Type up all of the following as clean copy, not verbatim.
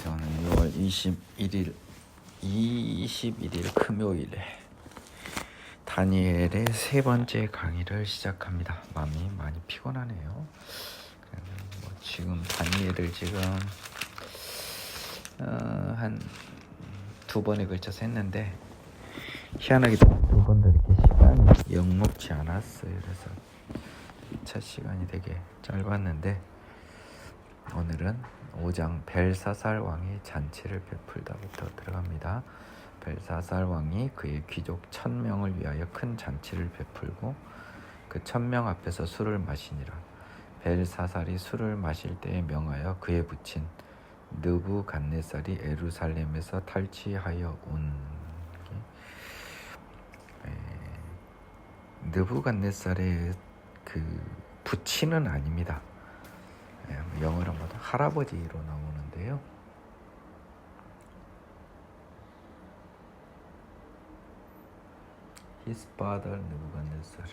저는 6월 21일 금요일에 다니엘의 세 번째 강의를 시작합니다. 마음이 많이 피곤하네요. 지금 다니엘을 지금 한 두 번에 걸쳐서 했는데 희한하게도 두 번 다 이렇게 시간이 영롭지 않았어요. 그래서 첫 시간이 되게 짧았는데 오늘은 5장 벨사살 왕이 잔치를 베풀다부터 들어갑니다. 벨사살 왕이 그의 귀족 1000명을 위하여 큰 잔치를 베풀고 그 1000명 앞에서 술을 마시니라. 벨사살이 술을 마실 때에 명하여 그에 붙인 느부갓네살이 예루살렘에서 탈취하여 온 느부갓네살의 그 부친은 아닙니다. 영어로 모두 할아버지로 나오는데요. His father 느부갓네살.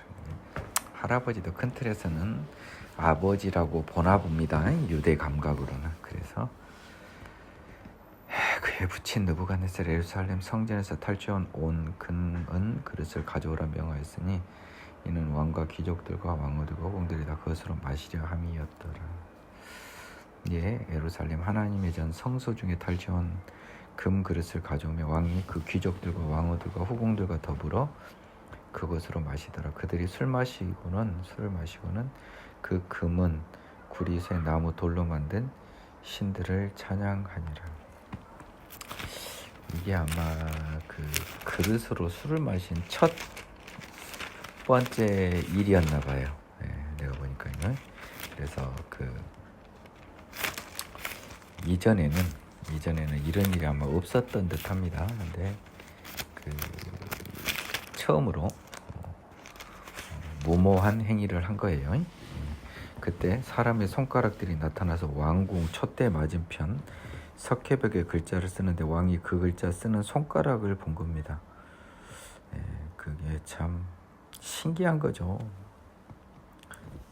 할아버지도 큰 틀에서는 아버지라고 보나 봅니다. 유대 감각으로는. 그래서 그의 부친 느부갓네살 예루살렘 성전에서 탈취한 온 금은 그릇을 가져오라 명하였으니 이는 왕과 귀족들과 왕후들과 공들이 다 그것으로 마시려 함이었더라. 예루살렘 하나님의 전 성소 중에 탈취한 금 그릇을 가져오며 왕이 그 귀족들과 왕후들과 후궁들과 더불어 그것으로 마시더라. 그들이 술을 마시고는 그 금은 구리새 나무 돌로 만든 신들을 찬양하니라. 이게 아마 그 그릇으로 술을 마신 첫 번째 일이었나 봐요. 내가 보니까요. 그래서 그 이전에는 이런 일이 아마 없었던 듯합니다. 근데 그 처음으로 무모한 행위를 한 거예요. 그때 사람의 손가락들이 나타나서 왕궁 촛대 맞은편 석회벽에 글자를 쓰는데 왕이 그 글자 쓰는 손가락을 본 겁니다. 그게 참 신기한 거죠.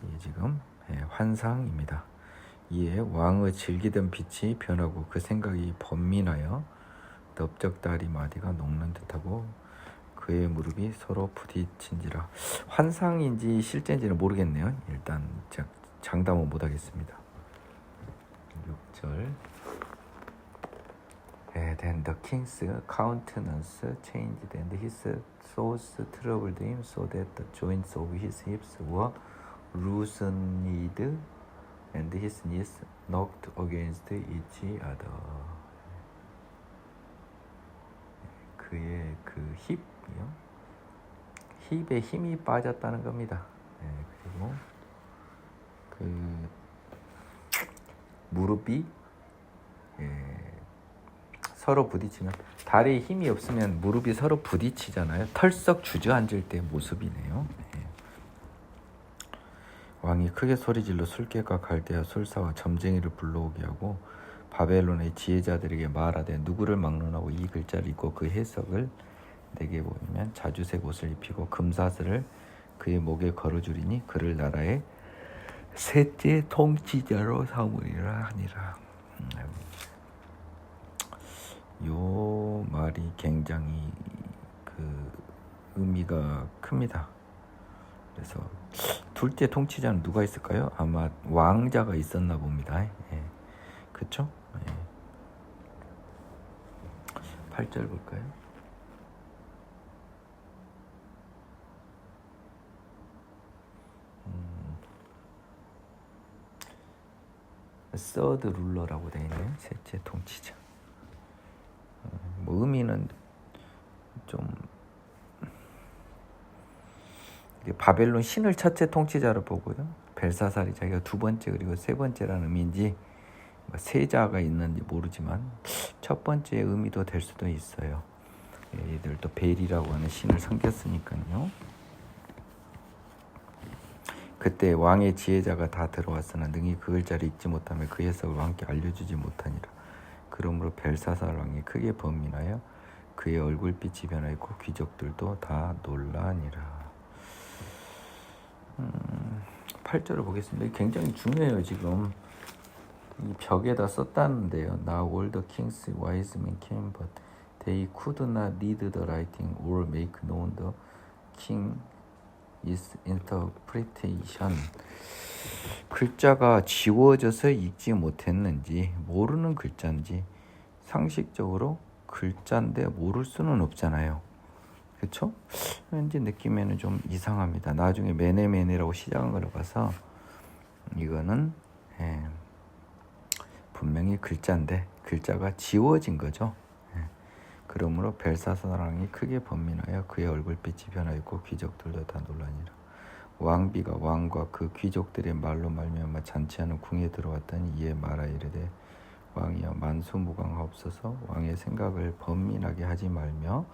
이게 지금 환상입니다. 이에 왕의 즐기던 빛이 변하고 그 생각이 번민하여 넓적다리 마디가 녹는 듯하고 그의 무릎이 서로 부딪힌지라. 환상인지 실제인지는 모르겠네요. 일단 장담은 못하겠습니다. 6절 Then the king's countenance changed and his thoughts troubled him so that the joints of his hips were loosened and his knees knocked against each other. 그의 그 힙에 힘이 빠졌다는 겁니다. 그리고 그 무릎이 서로 부딪히면 다리에 힘이 없으면 무릎이 서로 부딪히잖아요. 털썩 주저앉을 때 모습이네요. 왕이 크게 소리질러 술객과 갈대아 술사와 점쟁이를 불러오게 하고 바벨론의 지혜자들에게 말하되 누구를 막론하고 이 글자를 읽고 그 해석을 내게 보이면 자주색 옷을 입히고 금사슬을 그의 목에 걸어주리니 그를 나라의 셋째 통치자로 삼으리라 하니라. 요 말이 굉장히 그 의미가 큽니다. 그래서 둘째 통치자는 누가 있을까요? 아마 왕자가 있었나 봅니다. 그렇죠? 8절 볼까요? 서드 룰러라고 되어 있네요. 셋째 통치자. 의미는 좀 바벨론 신을 첫째 통치자로 보고요. 벨사살이 자기가 두 번째 그리고 세 번째라는 의미인지 세자가 있는지 모르지만 첫 번째 의미도 될 수도 있어요. 얘들 또 벨이라고 하는 신을 섬겼으니까요. 그때 왕의 지혜자가 다 들어왔으나 능히 그 글자를 읽지 못하며 그 해석을 왕께 알려주지 못하니라. 그러므로 벨사살 왕이 크게 번민하여 그의 얼굴빛이 변하였고 귀족들도 다 놀라니라. 8절을 보겠습니다. 굉장히 중요해요. 지금 이 벽에다 썼다는데요. Now all the kings wise men came, but they could not read the writing or make known the king's interpretation. 글자가 지워져서 읽지 못했는지 모르는 글자인지 상식적으로 글자인데 모를 수는 없잖아요. 그렇죠? 왠지 느낌에는 좀 이상합니다. 나중에 메네메네라고 시작한 걸 봐서 이거는 분명히 글자인데 글자가 지워진 거죠. 그러므로 벨사사랑이 크게 번민하여 그의 얼굴빛이 변하였고 귀족들도 다 놀라니라. 왕비가 왕과 그 귀족들의 말로 말미암아 잔치하는 궁에 들어왔더니 이에 말하 이르되 왕이여 만수무강하옵소서. 왕의 생각을 번민하게 하지 말며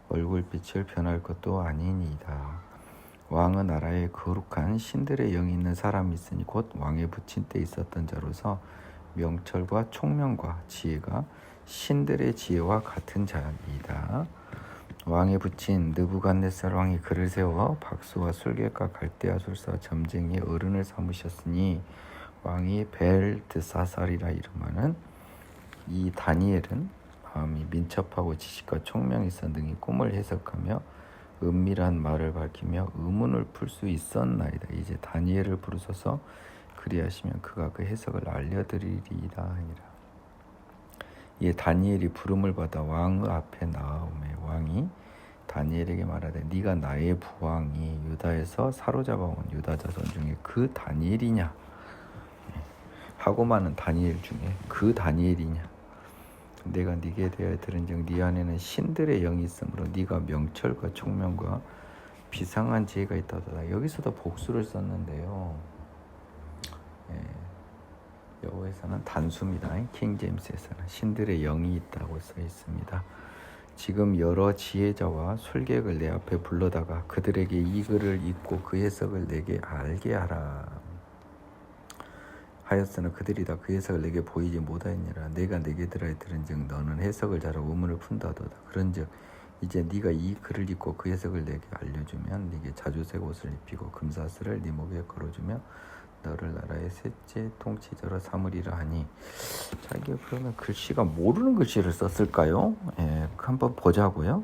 얼굴빛을 변할 것도 아니니이다. 왕은 나라에 거룩한 신들의 영이 있는 사람이 있으니 곧 왕의 부친 때 있었던 자로서 명철과 총명과 지혜가 신들의 지혜와 같은 자이다. 왕의 부친 느부갓네살 왕이 그를 세워 박수와 술객과 갈대아 술사와 점쟁이의 어른을 삼으셨으니 왕이 벨드사살이라 이름하는 이 다니엘은 마음이 민첩하고 지식과 총명이 있어 능히 꿈을 해석하며 은밀한 말을 밝히며 의문을 풀 수 있었나이다. 이제 다니엘을 부르소서. 그리하시면 그가 그 해석을 알려드리리이다 하니라. 이에 다니엘이 부름을 받아 왕의 앞에 나아오매 왕이 다니엘에게 말하되 네가 나의 부왕이 유다에서 사로잡아온 유다 자손 중에 그 다니엘이냐 하고 많은 다니엘 중에 그 다니엘이냐. 내가 네게 대하여 들은즉 네 안에는 신들의 영이 있으므로 네가 명철과 총명과 비상한 지혜가 있다더라. 여기서도 복수를 썼는데요. 여호에서는 단수입니다. 킹제임스에서는 신들의 영이 있다고 써 있습니다. 지금 여러 지혜자와 술객을 내 앞에 불러다가 그들에게 이 글을 읽고 그 해석을 내게 알게 하라 하였으나 그들이 다 그 해석을 내게 보이지 못하였니라. 내가 내게 들은즉 너는 해석을 잘하고 의문을 푼다도다. 그런즉 이제 네가 이 글을 읽고 그 해석을 내게 알려주면 네게 자주색 옷을 입히고 금사슬을 네 목에 걸어주며 너를 나라의 셋째 통치자로 삼으리라 하니. 자, 이게 그러면 글씨가 모르는 글씨를 썼을까요? 한번 보자고요.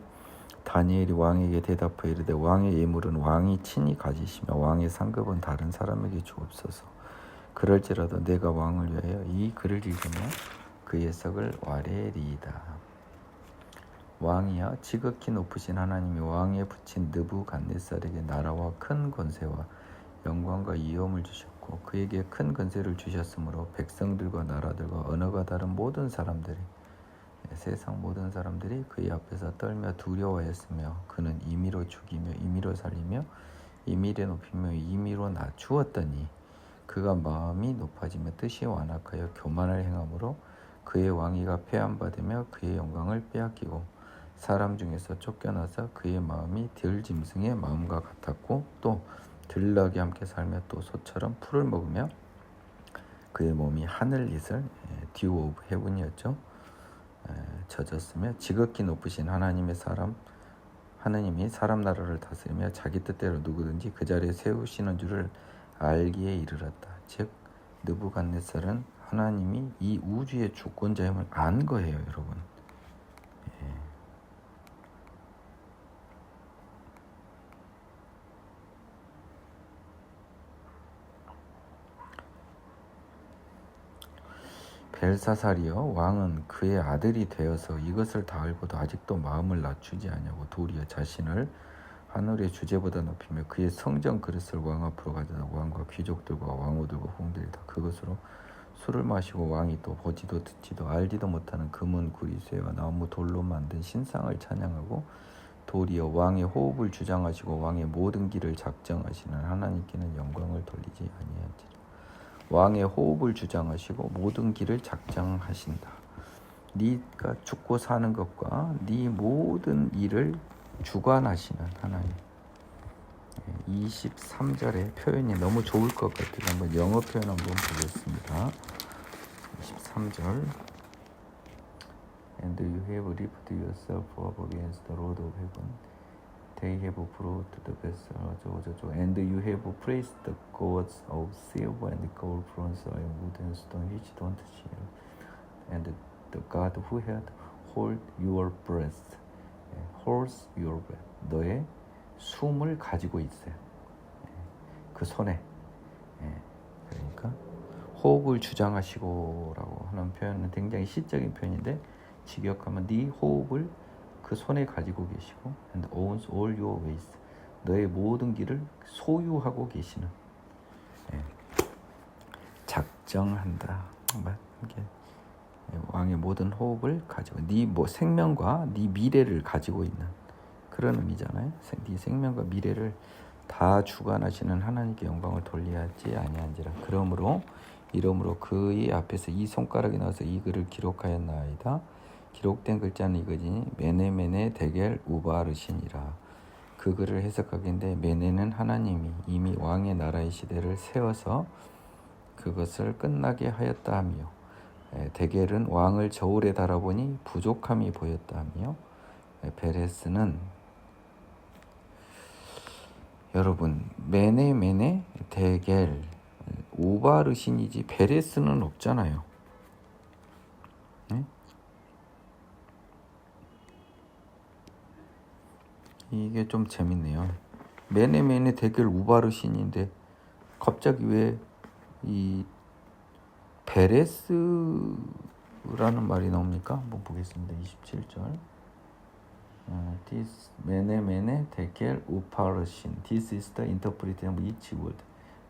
다니엘이 왕에게 대답하여 이르되 왕의 예물은 왕이 친히 가지시며 왕의 상급은 다른 사람에게 주옵소서. 그럴지라도 내가 왕을 위하여 이 글을 읽으며 그 해석을 아뢰리이다. 왕이야 지극히 높으신 하나님이 왕에 붙인 느부갓네살에게 나라와 큰 권세와 영광과 위엄을 주셨고 그에게 큰 권세를 주셨으므로 백성들과 나라들과 언어가 다른 모든 사람들이 세상 모든 사람들이 그의 앞에서 떨며 두려워했으며 그는 임의로 죽이며 임의로 살리며 임의로 높이며 임의로 낮추었더니 그가 마음이 높아지며 뜻이 완악하여 교만을 행함으로 그의 왕위가 폐함받으며 그의 영광을 빼앗기고 사람 중에서 쫓겨나서 그의 마음이 들짐승의 마음과 같았고 또 들락이 함께 살며 또 소처럼 풀을 먹으며 그의 몸이 하늘이슬 듀 오브 헤븐이었죠. 젖었으며 지극히 높으신 하나님이 사람 나라를 다스리며 자기 뜻대로 누구든지 그 자리에 세우시는 줄을 알기에 이르렀다. 즉 느부갓네살은 하나님이 이 우주의 주권자임을 안 거예요, 여러분. 벨사살이여 왕은 그의 아들이 되어서 이것을 다 알고도 아직도 마음을 낮추지 아니하고 도리어 자신을 하늘의 주제보다 높이며 그의 성전 그릇을 왕 앞으로 가져다 왕과 귀족들과 왕후들과 후궁들이 다 그것으로 술을 마시고 왕이 또 보지도 듣지도 알지도 못하는 금은 구리 쇠와 나무 돌로 만든 신상을 찬양하고 도리어 왕의 호흡을 주장하시고 왕의 모든 길을 작정하시는 하나님께는 영광을 돌리지 아니한지라. 왕의 호흡을 주장하시고 모든 길을 작정하신다. 네가 죽고 사는 것과 네 모든 일을 주관하시는 하나님. 23절의 표현이 너무 좋을 것 같아요. 한번 영어 표현 한번 보겠습니다. 23절 And you have lifted yourself up against the Lord of heaven They have brought the vessel 어쩌고저쩌고 and you have praised the gods of silver and gold, bronze, iron, wood and stone which don't share and the God who had hold your breath holds your breath 너의 숨을 가지고 있어요. 그 손에. 그러니까 호흡을 주장하시고라고 하는 표현은 굉장히 시적인 표현인데 직역하면 네 호흡을 그 손에 가지고 계시고 and owns all your ways 너의 모든 길을 소유하고 계시는 작정한다. 이게 왕의 모든 호흡을 가지고 네 생명과 네 미래를 가지고 있는 그런 의미잖아요. 네 생명과 미래를 다 주관하시는 하나님께 영광을 돌리지 아니한지라. 그러므로 이러므로 그의 앞에서 이 손가락이 나와서 이 글을 기록하였나이다. 기록된 글자는 이거지. 메네메네 데겔 우바르신이라. 그 글을 해석하기인데 메네는 하나님이 이미 왕의 나라의 시대를 세워서 그것을 끝나게 하였다 하며 데겔은 왕을 저울에 달아보니 부족함이 보였다 하며 베레스는 여러분 메네메네 데겔 우바르신이지 베레스는 없잖아요. 네? 이게 좀 재밌네요. 메네메네 데겔 우바르신인데 갑자기 왜 이 베레스라는 말이 나옵니까? 한번 보겠습니다. 27절. This 메네 데겔 우파르신. This is the interpretation of each word.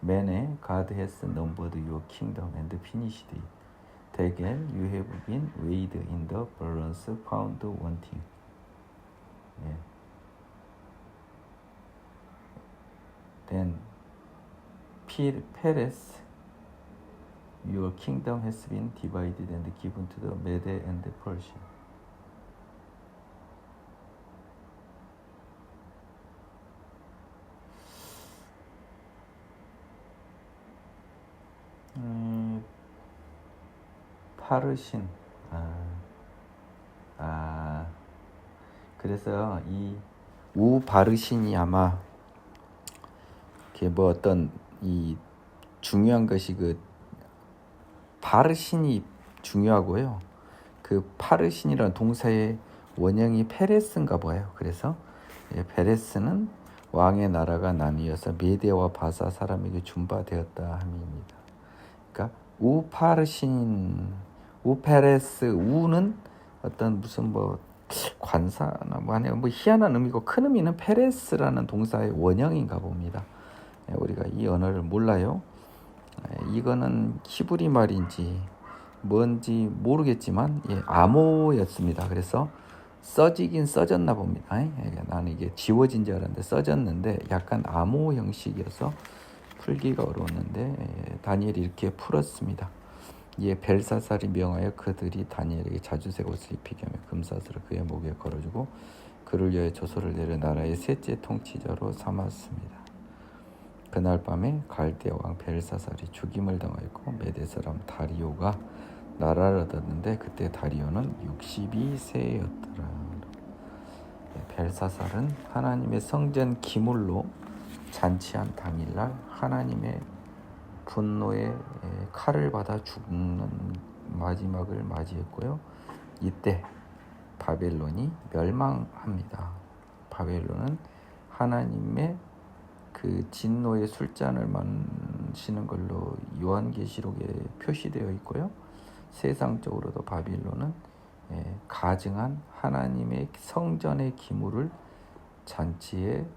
메네, God has numbered your kingdom and finished it. 데겔, you have been weighed in the balance, found wanting. Then Peres, your kingdom has been divided and given to the Mede and the Persian. 파르신. 그래서 이 우바르신이 아마 이게 뭐 어떤 이 중요한 것이 그 바르신이 중요하고요. 그 파르신이라는 동사의 원형이 페레스인가 봐요. 그래서 페레스는 왕의 나라가 나뉘어서 메데와 바사 사람에게 준바되었다 함입니다. 그러니까 우파르신, 우페레스, 우는 어떤 무슨 뭐 관사나 뭐 희한한 의미고 큰 의미는 페레스라는 동사의 원형인가 봅니다. 우리가 이 언어를 몰라요. 이거는 히브리 말인지 뭔지 모르겠지만 암호였습니다. 그래서 써지긴 써졌나 봅니다. 나는 이게 지워진 줄 알았는데 써졌는데 약간 암호 형식이어서 풀기가 어려웠는데 다니엘이 이렇게 풀었습니다. 이에 벨사살이 명하여 그들이 다니엘에게 자주색 옷을 입히게 하며 금사슬을 그의 목에 걸어주고 그를 위하여 조서를 내려 나라의 셋째 통치자로 삼았습니다. 그날 밤에 갈대 왕 벨사살이 죽임을 당하였고 메대 사람 다리오가 나라를 얻었는데 그때 다리오는 62세였더라. 벨사살은 하나님의 성전 기물로 잔치한 당일날 하나님의 분노의 칼을 받아 죽는 마지막을 맞이했고요. 이때 바벨론이 멸망합니다. 바벨론은 하나님의 그 진노의 술잔을 마시는 걸로 요한계시록에 표시되어 있고요. 세상적으로도 바빌론은 가증한 하나님의 성전의 기물을 잔치의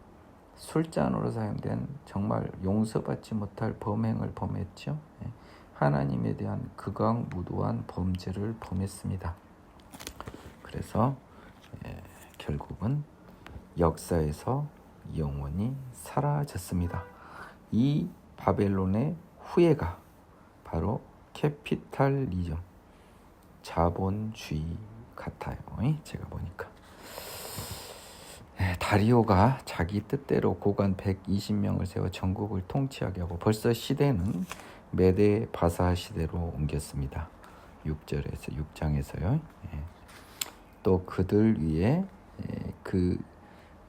술잔으로 사용된 정말 용서받지 못할 범행을 범했죠. 하나님에 대한 극악무도한 범죄를 범했습니다. 그래서 결국은 역사에서 영원히 사라졌습니다. 이 바벨론의 후예가 바로 캐피탈리즘, 자본주의 같아요. 제가 보니까 다리오가 자기 뜻대로 고관 120명을 세워 전국을 통치하게 하고 벌써 시대는 메데 바사 시대로 옮겼습니다. 6장에서요. 또 그들 위에 그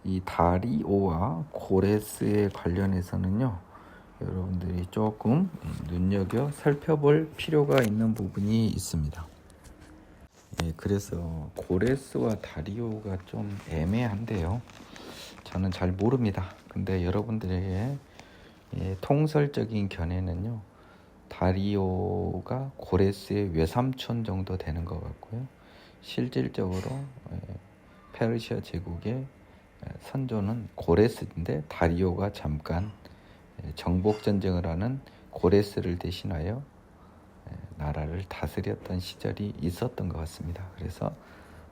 이 다리오와 고레스에 관련해서는요, 여러분들이 조금 눈여겨 살펴볼 필요가 있는 부분이 있습니다. 그래서 고레스와 다리오가 좀 애매한데요. 저는 잘 모릅니다. 근데 여러분들에게 통설적인 견해는요, 다리오가 고레스의 외삼촌 정도 되는 것 같고요. 실질적으로 페르시아 제국의 선조는 고레스인데 다리오가 잠깐 정복 전쟁을 하는 고레스를 대신하여 나라를 다스렸던 시절이 있었던 것 같습니다. 그래서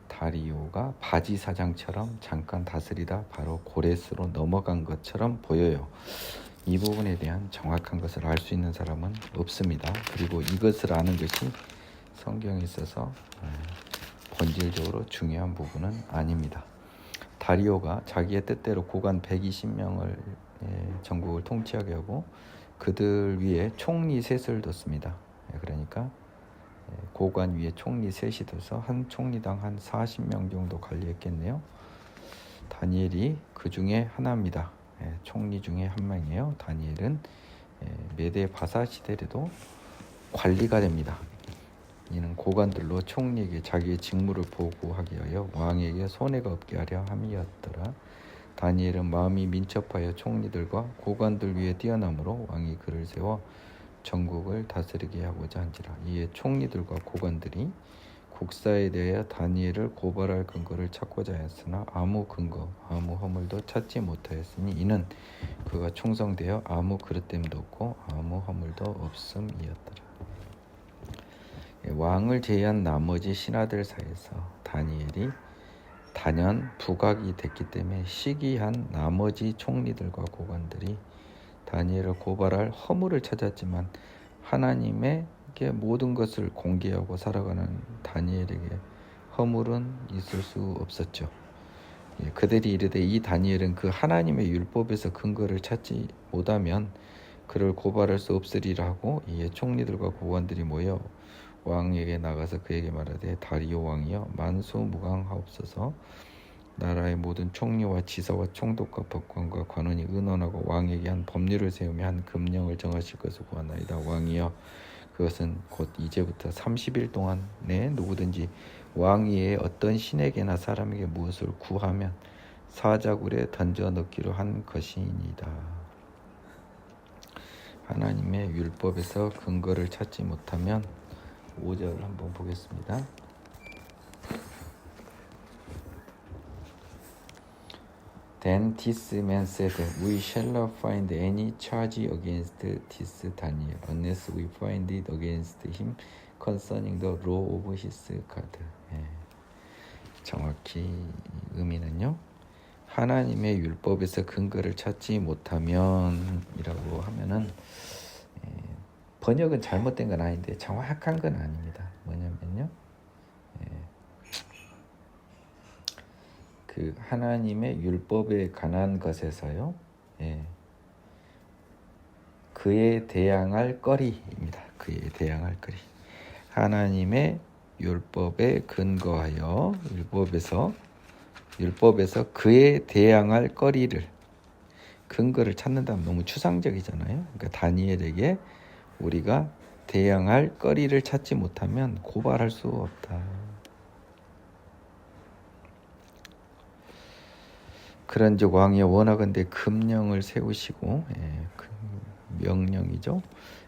다리오가 바지 사장처럼 잠깐 다스리다 바로 고레스로 넘어간 것처럼 보여요. 이 부분에 대한 정확한 것을 알 수 있는 사람은 없습니다. 그리고 이것을 아는 것이 성경에 있어서 본질적으로 중요한 부분은 아닙니다. 다리오가 자기의 뜻대로 고관 120명을 전국을 통치하게 하고 그들 위에 총리 셋을 뒀습니다. 그러니까 고관 위에 총리 셋이 둬서 한 총리당 한 40명 정도 관리했겠네요. 다니엘이 그 중에 하나입니다. 총리 중에 한 명이에요. 다니엘은 메대 바사 시대에도 관리가 됩니다. 이는 고관들로 총리에게 자기의 직무를 보고하게 하여 왕에게 손해가 없게 하려 함이었더라. 다니엘은 마음이 민첩하여 총리들과 고관들 위에 뛰어남으로 왕이 그를 세워 전국을 다스리게 하고자 한지라. 이에 총리들과 고관들이 국사에 대하여 다니엘을 고발할 근거를 찾고자 했으나 아무 근거, 아무 허물도 찾지 못하였으니 이는 그가 충성되어 아무 그릇됨도 없고 아무 허물도 없음이었더라. 왕을 제외한 나머지 신하들 사이에서 다니엘이 단연 부각이 됐기 때문에 시기한 나머지 총리들과 고관들이 다니엘을 고발할 허물을 찾았지만 하나님에게 모든 것을 공개하고 살아가는 다니엘에게 허물은 있을 수 없었죠. 그들이 이르되 이 다니엘은 그 하나님의 율법에서 근거를 찾지 못하면 그를 고발할 수 없으리라 하고 이에 총리들과 고관들이 모여 왕에게 나가서 그에게 말하되 다리오 왕이여 만수무강하옵소서. 나라의 모든 총리와 지사와 총독과 법관과 관원이 의논하고 왕에게 한 법률을 세우며 한 금령을 정하실 것을 구하나이다. 왕이여 그것은 곧 이제부터 30일 동안 내 누구든지 왕 위에 어떤 신에게나 사람에게 무엇을 구하면 사자굴에 던져 넣기로 한 것이니이다. 하나님의 율법에서 근거를 찾지 못하면 5절 한번 보겠습니다. Then this man said, We shall not find any charge against this Daniel, unless we find it against him concerning the law of his God. 정확히 의미는요, 하나님의 율법에서 근거를 찾지 못하면 이라고 하면은 번역은 잘못된 건 아닌데 정확한 건 아닙니다. 뭐냐면요, 그 하나님의 율법에 관한 것에서요, 그에 대항할 거리입니다. 그에 대항할 거리. 하나님의 율법에 근거하여 율법에서 그에 대항할 거리를, 근거를 찾는다면 너무 추상적이잖아요. 그러니까 다니엘에게 우리가 대항할 거리를 찾지 못하면 고발할 수 없다. 그런즉 왕이 원하건대 금령을 세우시고, 그 명령이죠.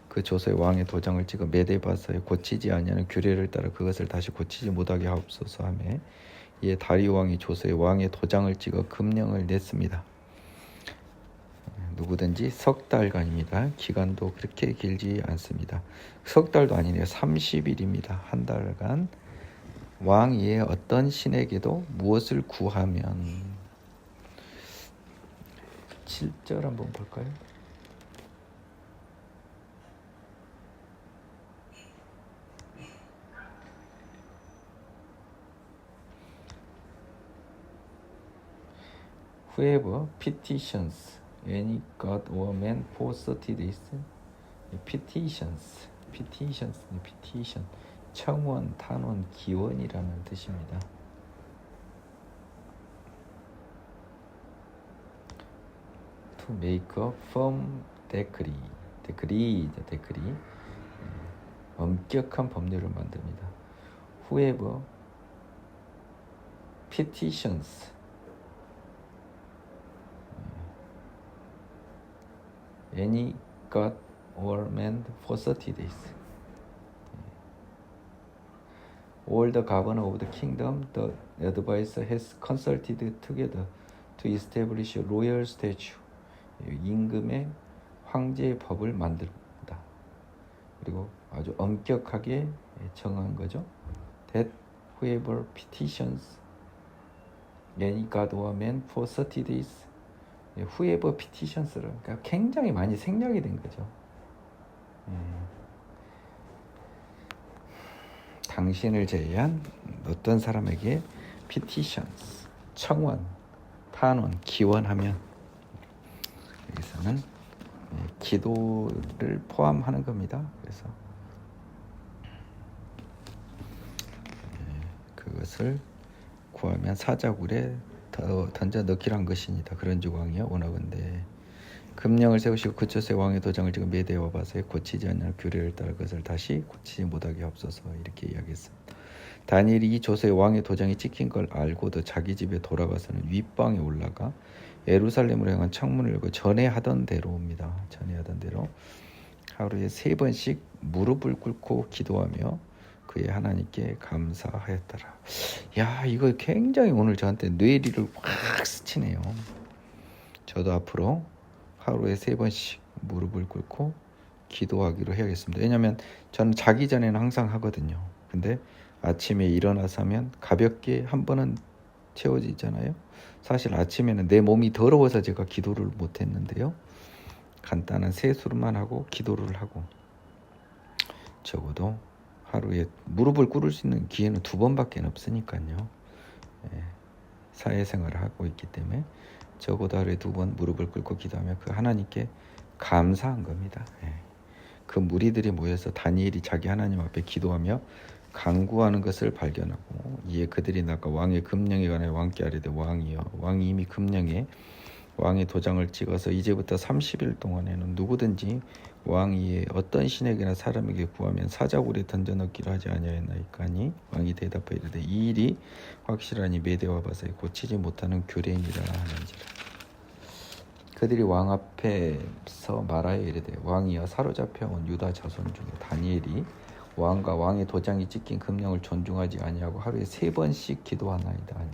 그 조서에 왕의 도장을 찍어 메대바서에 고치지 아니하는 규례를 따라 그것을 다시 고치지 못하게 하옵소서 하며, 이에 다리오 왕이 조서에 왕의 도장을 찍어 금령을 냈습니다. 누구든지 석 달간입니다. 기간도 그렇게 길지 않습니다. 석 달도 아니네요. 30일입니다. 한 달간 왕 위에 어떤 신에게도 무엇을 구하면. 7절 한번 볼까요? Whoever petitions any god or man for 30 days, petition, 청원, 탄원, 기원이라는 뜻입니다. to make a firm decree. decree. 엄격한 법률을 만듭니다. Whoever petitions any god or man for 30 days. All the governor of the kingdom, the advisor has consulted together to establish a royal statute. 임금의 황제의 법을 만든다. 그리고 아주 엄격하게 정한 거죠. That whoever petitions any god or man for 30 days. whoever petitions를 그러니까 굉장히 많이 생략이 된 거죠. 당신을 제외한 어떤 사람에게 petitions, 청원, 탄원, 기원하면 여기서는 기도를 포함하는 겁니다. 그래서 그것을 구하면 사자굴에 던져 넣기란 것이니다. 그런즉 왕이여 원하건대 금령을 세우시고 그곳에 왕의 도장을 찍은 메대와 바사에 고치지 않는 규례를 따라 그것을 다시 고치지 못하게 하옵소서. 이렇게 이야기했습니다. 다니엘이 이 조서에 왕의 도장이 찍힌 걸 알고도 자기 집에 돌아가서는 윗방에 올라가 예루살렘으로 향한 창문을 열고 전에 하던 대로 옵니다. 전에 하던 대로 하루에 3번씩 무릎을 꿇고 기도하며 그의 하나님께 감사하였더라. 야, 이거 굉장히 오늘 저한테 뇌리를 확 스치네요. 저도 앞으로 하루에 3번씩 무릎을 꿇고 기도하기로 해야겠습니다. 왜냐하면 저는 자기 전에는 항상 하거든요. 근데 아침에 일어나서 하면 가볍게 한 번은 채워지잖아요. 사실 아침에는 내 몸이 더러워서 제가 기도를 못했는데요. 간단한 세수만 하고 기도를 하고 적어도 하루에 무릎을 꿇을 수 있는 기회는 2번밖에 없으니까요. 사회생활을 하고 있기 때문에 적어도 하루에 2번 무릎을 꿇고 기도하며 그 하나님께 감사한 겁니다. 그 무리들이 모여서 다니엘이 자기 하나님 앞에 기도하며 간구하는 것을 발견하고 이에 그들이 나가 왕의 금령에 관하여 왕께 아뢰되 왕이여 왕이 이미 금령에 왕의 도장을 찍어서 이제부터 30일 동안에는 누구든지 왕이 어떤 신에게나 사람에게 구하면 사자굴에 던져넣기로 하지 아니하였나이까 하니 왕이 대답하여 이르되 이 일이 확실하니 메대와 바사에 고치지 못하는 규례니라 하는지라. 그들이 왕 앞에서 말하여 이르되 왕이여 사로잡혀온 유다 자손 중에 다니엘이 왕과 왕의 도장이 찍힌 금령을 존중하지 아니하고 하루에 3번씩 기도하나이다 하니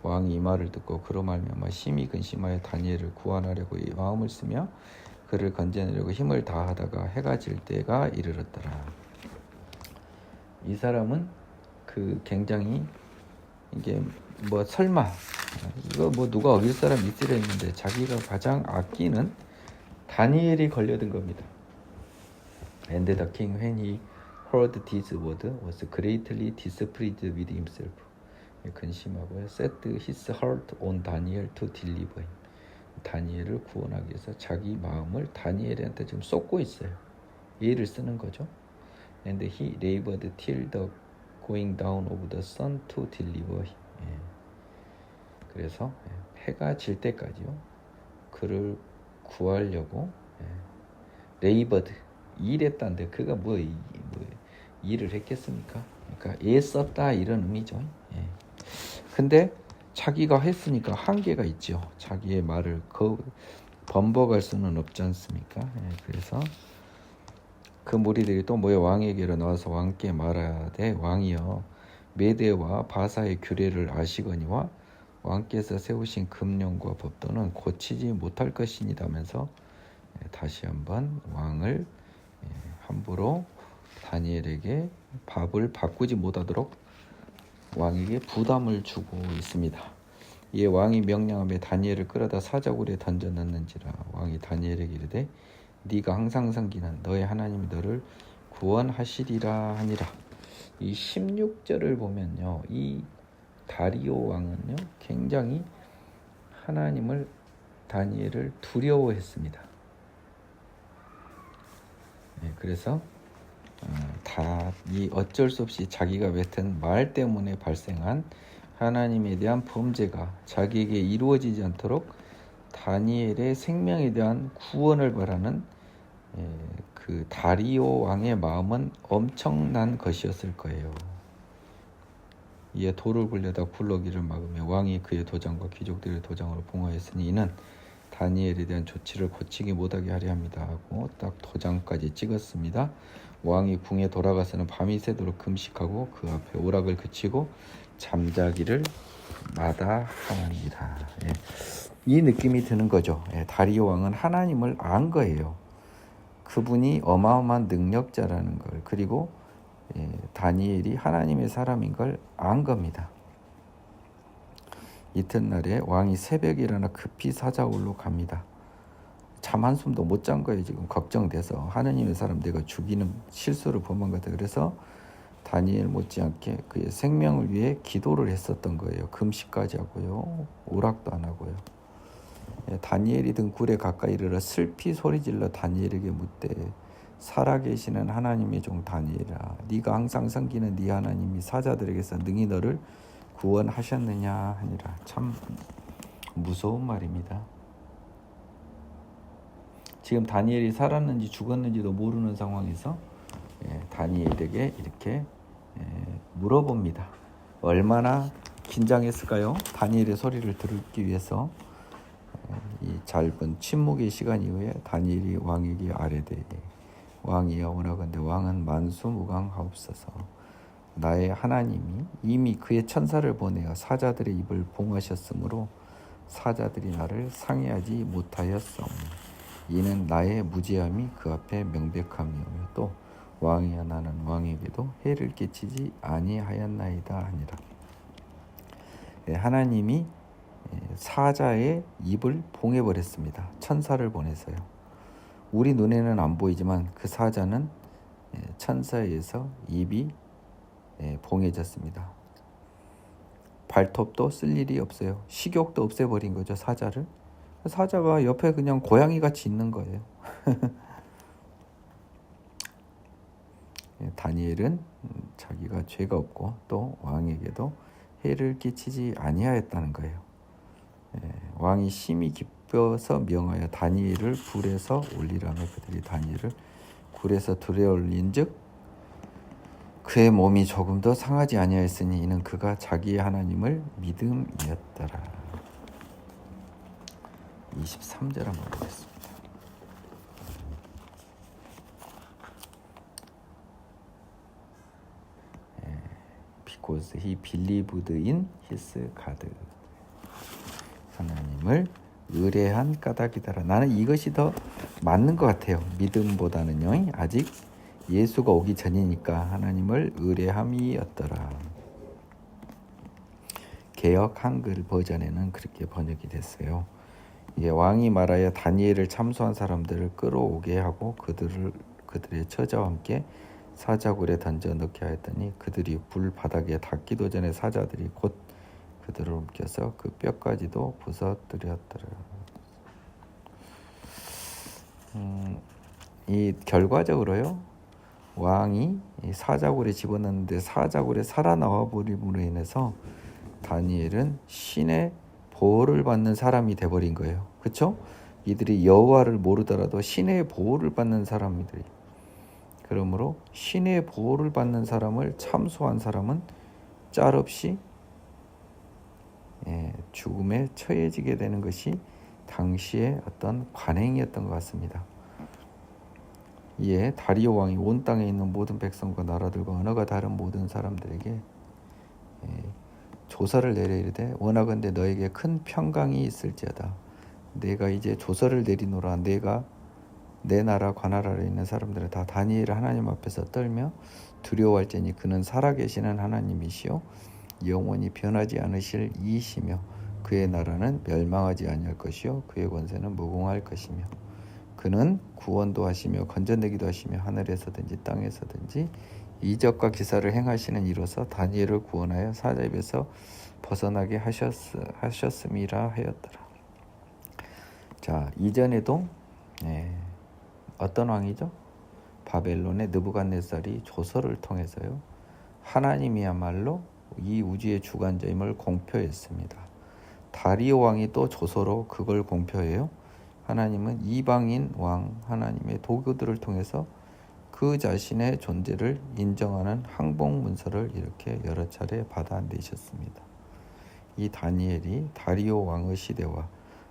왕이 이 말을 듣고 그로 말미암아 심히 근심하여 다니엘을 구원하려고 이 마음을 쓰며 그를 건져내려고 힘을 다하다가 해가 질 때가 이르렀더라. 이 사람은 그 굉장히 이게 뭐 설마 이거 뭐 누가 어길 사람 있으려 했는데 자기가 가장 아끼는 다니엘이 걸려든 겁니다. And the king when he heard this word was greatly displeased with himself. 근심하고 set his heart on Daniel to deliver him. 다니엘을 구원하기 위해서 자기 마음을 다니엘한테 지금 쏟고 있어요. 예를 쓰는 거죠. And he labored till the going down of the sun to deliver him. 그래서 해가 질 때까지요. 그를 구하려고 labored 일했다는데 그가 뭐 일을 했겠습니까? 그러니까 애썼다 이런 의미죠. 근데 자기가 했으니까 한계가 있죠. 자기의 말을 번복할 수는 없지 않습니까? 그래서 그 무리들이 또 모여 왕에게로 나와서 왕께 말하되 왕이여 메대와 바사의 규례를 아시거니와 왕께서 세우신 금령과 법도는 고치지 못할 것이니다면서 다시 한번 왕을 함부로 다니엘에게 밥을 바꾸지 못하도록 왕에게 부담을 주고 있습니다. 이에 왕이 명령하며 다니엘을 끌어다 사자굴에 던져 넣는지라. 왕이 다니엘에게 이르되 네가 항상 섬기는 너의 하나님이 너를 구원하시리라 하니라. 이 16절을 보면요, 이 다리오 왕은요 굉장히 하나님을 다니엘을 두려워했습니다. 그래서 이 어쩔 수 없이 자기가 뱉은 말 때문에 발생한 하나님에 대한 범죄가 자기에게 이루어지지 않도록 다니엘의 생명에 대한 구원을 바라는 그 다리오 왕의 마음은 엄청난 것이었을 거예요. 이에 돌을 굴려다 굴러기를 막으며 왕이 그의 도장과 귀족들의 도장으로 봉하였으니 이는 다니엘에 대한 조치를 고치게 못하게 하려 합니다 하고 딱 도장까지 찍었습니다. 왕이 궁에 돌아가서는 밤이 새도록 금식하고 그 앞에 오락을 그치고 잠자기를 마다합니다. 이 느낌이 드는 거죠. 다리오 왕은 하나님을 안 거예요. 그분이 어마어마한 능력자라는 걸, 그리고 다니엘이 하나님의 사람인 걸 안 겁니다. 이튿날에 왕이 새벽에 일어나 급히 사자굴로 갑니다. 잠 한숨도 못 잔 거예요. 지금 걱정돼서 하나님의 사람 내가 죽이는 실수를 범한 것 같아. 그래서 다니엘 못지않게 그의 생명을 위해 기도를 했었던 거예요. 금식까지 하고요. 오락도 안 하고요. 다니엘이 든 굴에 가까이 이르러 슬피 소리질러 다니엘에게 묻되 살아계시는 하나님의 종 다니엘아, 네가 항상 섬기는 네 하나님이 사자들에게서 능히 너를 구원하셨느냐 하니라. 참 무서운 말입니다. 지금 다니엘이 살았는지 죽었는지도 모르는 상황에서 다니엘에게 이렇게 물어봅니다. 얼마나 긴장했을까요? 다니엘의 소리를 들기 위해서. 이 짧은 침묵의 시간 이후에 다니엘이 왕에게 아뢰되 왕이여 원하건대 왕은 만수무강하옵소서. 나의 하나님이 이미 그의 천사를 보내어 사자들의 입을 봉하셨으므로 사자들이 나를 상해하지 못하였사오니 이는 나의 무죄함이 그 앞에 명백함이오며 또 왕이여 나는 왕에게도 해를 끼치지 아니하였나이다 하니라. 하나님이 사자의 입을 봉해버렸습니다. 천사를 보내서요. 우리 눈에는 안 보이지만 그 사자는 천사에 의해서 입이 봉해졌습니다. 발톱도 쓸 일이 없어요. 식욕도 없애버린 거죠. 사자를. 사자가 옆에 그냥 고양이같이 있는 거예요. 다니엘은 자기가 죄가 없고 또 왕에게도 해를 끼치지 아니하였다는 거예요. 왕이 심히 기뻐서 명하여 다니엘을 불에서 올리라며 그들이 다니엘을 굴에서 들에 올린즉 그의 몸이 조금 더 상하지 아니하였으니 이는 그가 자기의 하나님을 믿음이었더라. 23절 한번 보겠습니다. Because he believed in his God. 하나님을 의뢰한 까닭이더라. 나는 이것이 더 맞는 것 같아요. 믿음보다는요. 아직 예수가 오기 전이니까 하나님을 의뢰함이었더라. 개역 한글 버전에는 그렇게 번역이 됐어요. 왕이 말하여 다니엘을 참소한 사람들을 끌어오게 하고 그들의 처자와 함께 사자굴에 던져 넣게 하였더니 그들이 불 바닥에 닿기도 전에 사자들이 곧 그들을 옮겨서 그 뼈까지도 부서뜨렸더라. 이 결과적으로요. 왕이 사자굴에 집어넣는데 사자굴에 살아나와 버림으로 인해서 다니엘은 신의 보호를 받는 사람이 돼버린 거예요. 그렇죠? 이들이 여호와를 모르더라도 신의 보호를 받는 사람들이. 그러므로 신의 보호를 받는 사람을 참소한 사람은 짤없이 죽음에 처해지게 되는 것이 당시의 어떤 관행이었던 것 같습니다. 이에 다리오 왕이 온 땅에 있는 모든 백성과 나라들과 언어가 다른 모든 사람들에게 조서를 내려 이르되 원하건대 너에게 큰 평강이 있을지어다. 내가 이제 조서를 내리노라. 내가 내 나라 관하라에 있는 사람들은 다 다니엘을 하나님 앞에서 떨며 두려워할지니 그는 살아계시는 하나님이시요 영원히 변하지 않으실 이이시며 그의 나라는 멸망하지 아니할 것이요 그의 권세는 무궁할 것이며 그는 구원도 하시며 건져내기도 하시며 하늘에서든지 땅에서든지 이적과 기사를 행하시는 이로서 다니엘을 구원하여 사자 입에서 벗어나게 하셨음이라 하였더라. 자, 이전에도 어떤 왕이죠? 바벨론의 느부갓네살이 조서를 통해서요 하나님이야말로 이 우주의 주관자임을 공표했습니다. 다리오 왕이 또 조서로 그걸 공표해요. 하나님은 이방인 왕 하나님의 도구들을 통해서 그 자신의 존재를 인정하는 항복 문서를 이렇게 여러 차례 받아내셨습니다. 이 다니엘이 다리오 왕의 시대와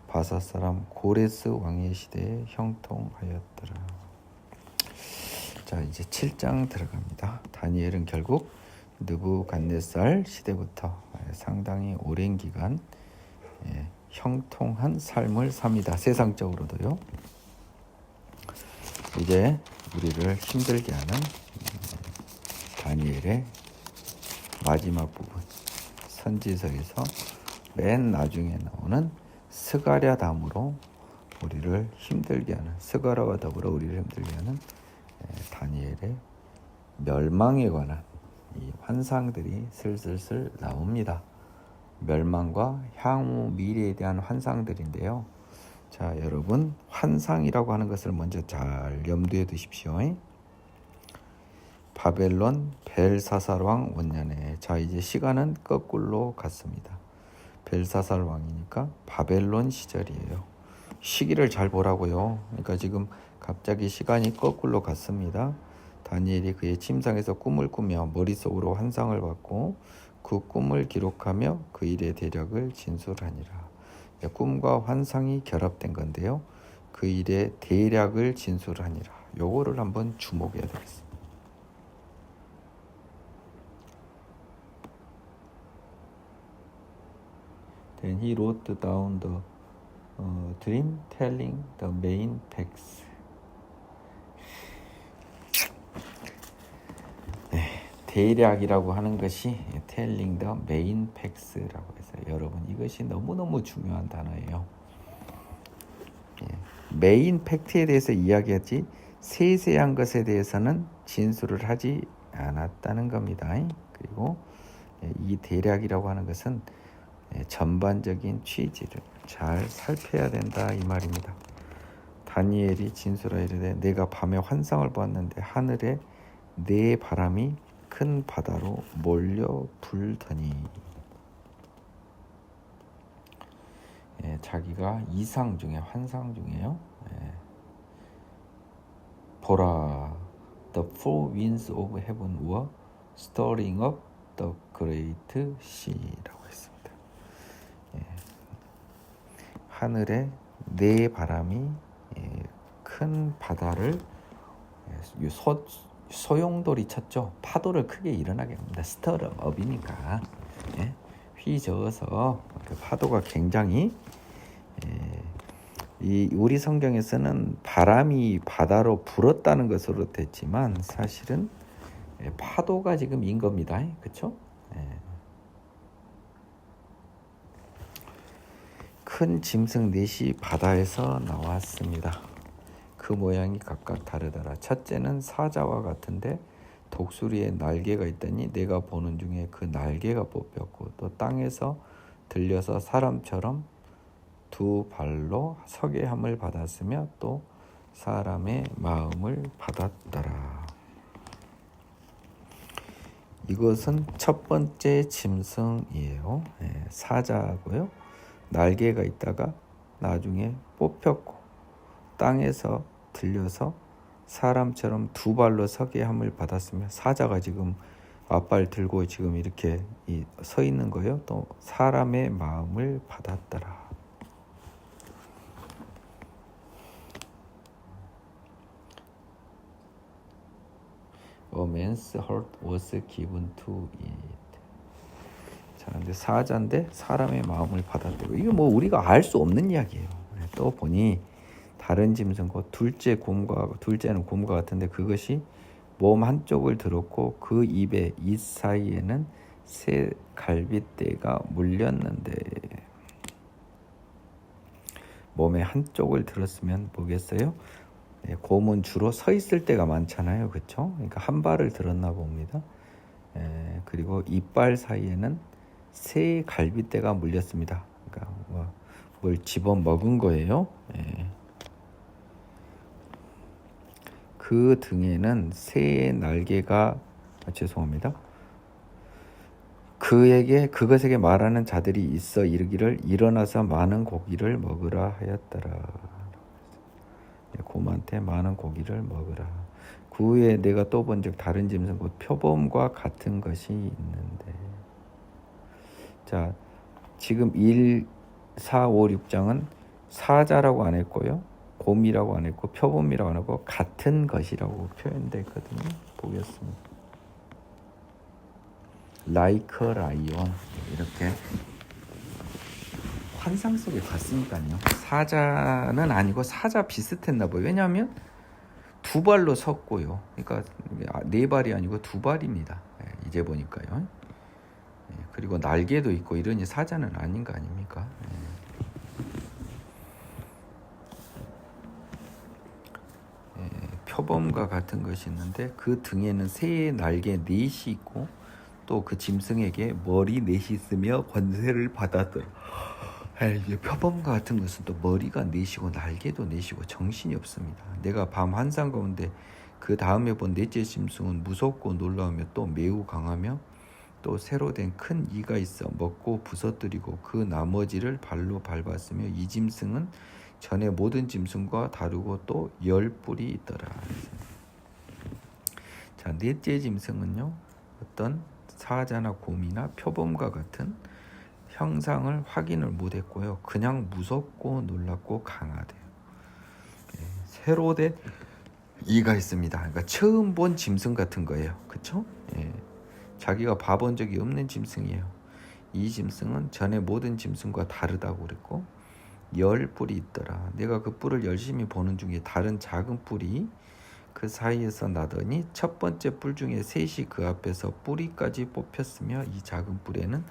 바사 사람 고레스 왕의 시대에 형통하였더라. 자, 이제 7장 들어갑니다. 다니엘은 결국 느부갓네살 시대부터 상당히 오랜 기간 형통한 삶을 삽니다. 세상적으로도요. 이제 우리를 힘들게 하는 다니엘의 마지막 부분, 선지서에서 맨 나중에 나오는 스가랴담으로 우리를 힘들게 하는, 스가랴와 더불어 우리를 힘들게 하는 다니엘의 멸망에 관한 이 환상들이 슬슬슬 나옵니다. 멸망과 향후 미래에 대한 환상들인데요. 자, 여러분, 환상이라고 하는 것을 먼저 잘 염두에 두십시오. 바벨론 벨사살 왕 원년에, 자, 이제 시간은 거꾸로 갔습니다. 벨사살 왕이니까 바벨론 시절이에요. 시기를 잘 보라고요. 그러니까 지금 갑자기 시간이 거꾸로 갔습니다. 다니엘이 그의 침상에서 꿈을 꾸며 머릿속으로 환상을 받고 그 꿈을 기록하며 그 일의 대략을 진술하니라. 꿈과 환상이 결합된 건데요. 그 일의 대략을 진술하니라. 요거를 한번 주목해야 되겠습니다. Then he wrote down the dream, telling the main facts. 대략이라고 하는 것이 telling the main facts라고 해서, 여러분, 이것이 너무너무 중요한 단어예요. 메인 팩트에 대해서 이야기하지 세세한 것에 대해서는 진술을 하지 않았다는 겁니다. 그리고 이 대략이라고 하는 것은 전반적인 취지를 잘 살펴야 된다, 이 말입니다. 다니엘이 진술하여 이르되 내가 밤에 환상을 보았는데 하늘에 네 바람이 큰 바다로 몰려 불더니, 자기가 이상 중에, 환상 중에요. 보라, the four winds of heaven were stirring up the great sea라고 했습니다. 하늘에 네 바람이 큰 바다를 소용돌이 쳤죠. 파도를 크게 일어나게 합니다. 스터업이니까 휘저어서 그 파도가 굉장히, 우리 성경에서는 바람이 바다로 불었다는 것으로 됐지만 사실은 파도가 지금 인 겁니다. 그렇죠? 큰 짐승 넷이 바다에서 나왔습니다. 그 모양이 각각 다르더라. 첫째는 사자와 같은데 독수리에 날개가 있더니 내가 보는 중에 그 날개가 뽑혔고, 또 땅에서 들려서 사람처럼 두 발로 서게 함을 받았으며 또 사람의 마음을 받았더라. 이것은 첫 번째 짐승이에요. 사자고요. 날개가 있다가 나중에 뽑혔고 땅에서 들려서 사람처럼 두 발로 서게 함을 받았으며, 사자가 지금 앞발 들고 지금 이렇게 서 있는 거예요. 또 사람의 마음을 받았더라. A man's heart was given to it. 자, 근데 사자인데 사람의 마음을 받았대요. 이거 뭐 우리가 알 수 없는 이야기예요. 또 보니 다른 짐승과 둘째는 곰과 같은데 그것이 몸 한쪽을 들었고 그 입에 입 사이에는 새 갈빗대가 물렸는데, 몸의 한쪽을 들었으면 뭐겠어요? 곰은 주로 서 있을 때가 많잖아요, 그렇죠? 그러니까 한 발을 들었나 봅니다. 그리고 이빨 사이에는 새 갈빗대가 물렸습니다. 그러니까 뭘 집어 먹은 거예요. 그 등에는 새의 날개가, 죄송합니다. 그것에게 말하는 자들이 있어 이르기를 일어나서 많은 고기를 먹으라 하였더라. 곰한테 많은 고기를 먹으라. 그 후에 내가 또 본즉 다른 짐승 곧 표범과 같은 것이 있는데. 자, 지금 1, 4, 5, 6장은 사자라고 안 했고요, 곰이라고 안 했고, 표범이라고 안 하고 같은 것이라고 표현됐거든요. 보겠습니다. like a lion, 이렇게 환상 속에 갔으니까요. 사자는 아니고 사자 비슷했나 봐요. 왜냐하면 두 발로 섰고요. 그러니까 네 발이 아니고 두 발입니다. 이제 보니까요. 그리고 날개도 있고 이러니 사자는 아닌 거 아닙니까? 표범과 같은 것이 있는데 그 등에는 새의 날개 넷이 있고 또 그 짐승에게 머리 넷이 있으며 권세를 받았더라. 표범과 같은 것은 또 머리가 넷이고 날개도 넷이고 정신이 없습니다. 내가 밤 환상 가운데 그 다음에 본 넷째 짐승은 무섭고 놀라우며 또 매우 강하며 또 새로 된 큰 이가 있어 먹고 부서뜨리고 그 나머지를 발로 밟았으며 이 짐승은 전에 모든 짐승과 다르고 또 10뿔이 있더라. 자, 넷째 짐승은요, 어떤 사자나 곰이나 표범과 같은 형상을 확인을 못했고요, 그냥 무섭고 놀랍고 강하대요. 새로 된 이가 있습니다. 그러니까 처음 본 짐승 같은 거예요. 그렇죠? 자기가 봐본 적이 없는 짐승이에요. 이 짐승은 전에 모든 짐승과 다르다고 그랬고 10뿔이 있더라. 내가 그 뿔을 열심히 보는 중에 다른 작은 뿔이 그 사이에서 나더니 첫 번째 뿔 중에 셋이 그 앞에서 뿌리까지 뽑혔으며 이 작은 뿔에는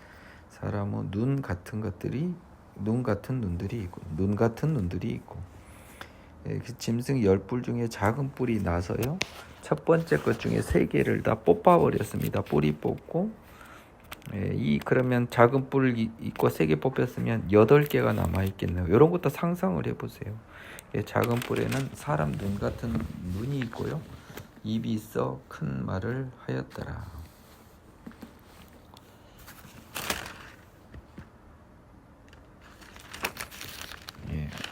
사람의 눈 같은 눈들이 있고 그 짐승 10뿔 중에 작은 뿔이 나서요, 첫 번째 것 중에 3개를 다 뽑아버렸습니다. 뿌리 뽑고, 그러면 작은 뿔 있고 3개 뽑혔으면 8개가 남아있겠네요. 이런 것도 상상을 해보세요. 작은 뿔에는 사람 눈 같은 눈이 있고요, 입이 있어 큰 말을 하였더라.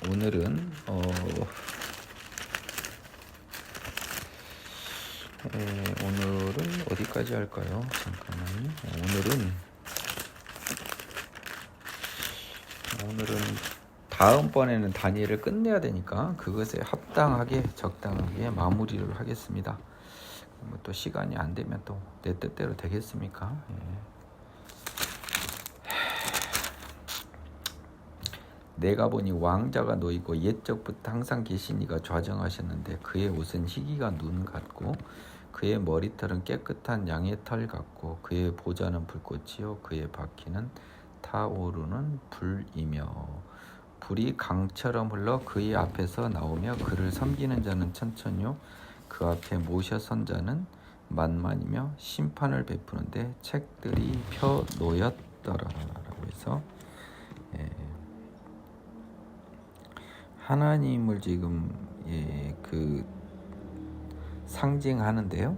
오늘은 오늘은 어디까지 할까요? 잠깐만요. 오늘은 다음번에는 다니엘을 끝내야 되니까 그것에 합당하게 적당하게 마무리를 하겠습니다. 또 시간이 안 되면 또 내 뜻대로 되겠습니까? 내가 보니 왕자가 놓이고 옛적부터 항상 계신 이가 좌정하셨는데 그의 옷은 희기가 눈 같고 그의 머리털은 깨끗한 양의 털 같고 그의 보좌는 불꽃이요 그의 바퀴는 타오르는 불이며 불이 강처럼 흘러 그의 앞에서 나오며 그를 섬기는 자는 천천히요 그 앞에 모셔 선 자는 만만이며 심판을 베푸는데 책들이 펴 놓였더라라고 해서 하나님을 지금 그 상징하는데요,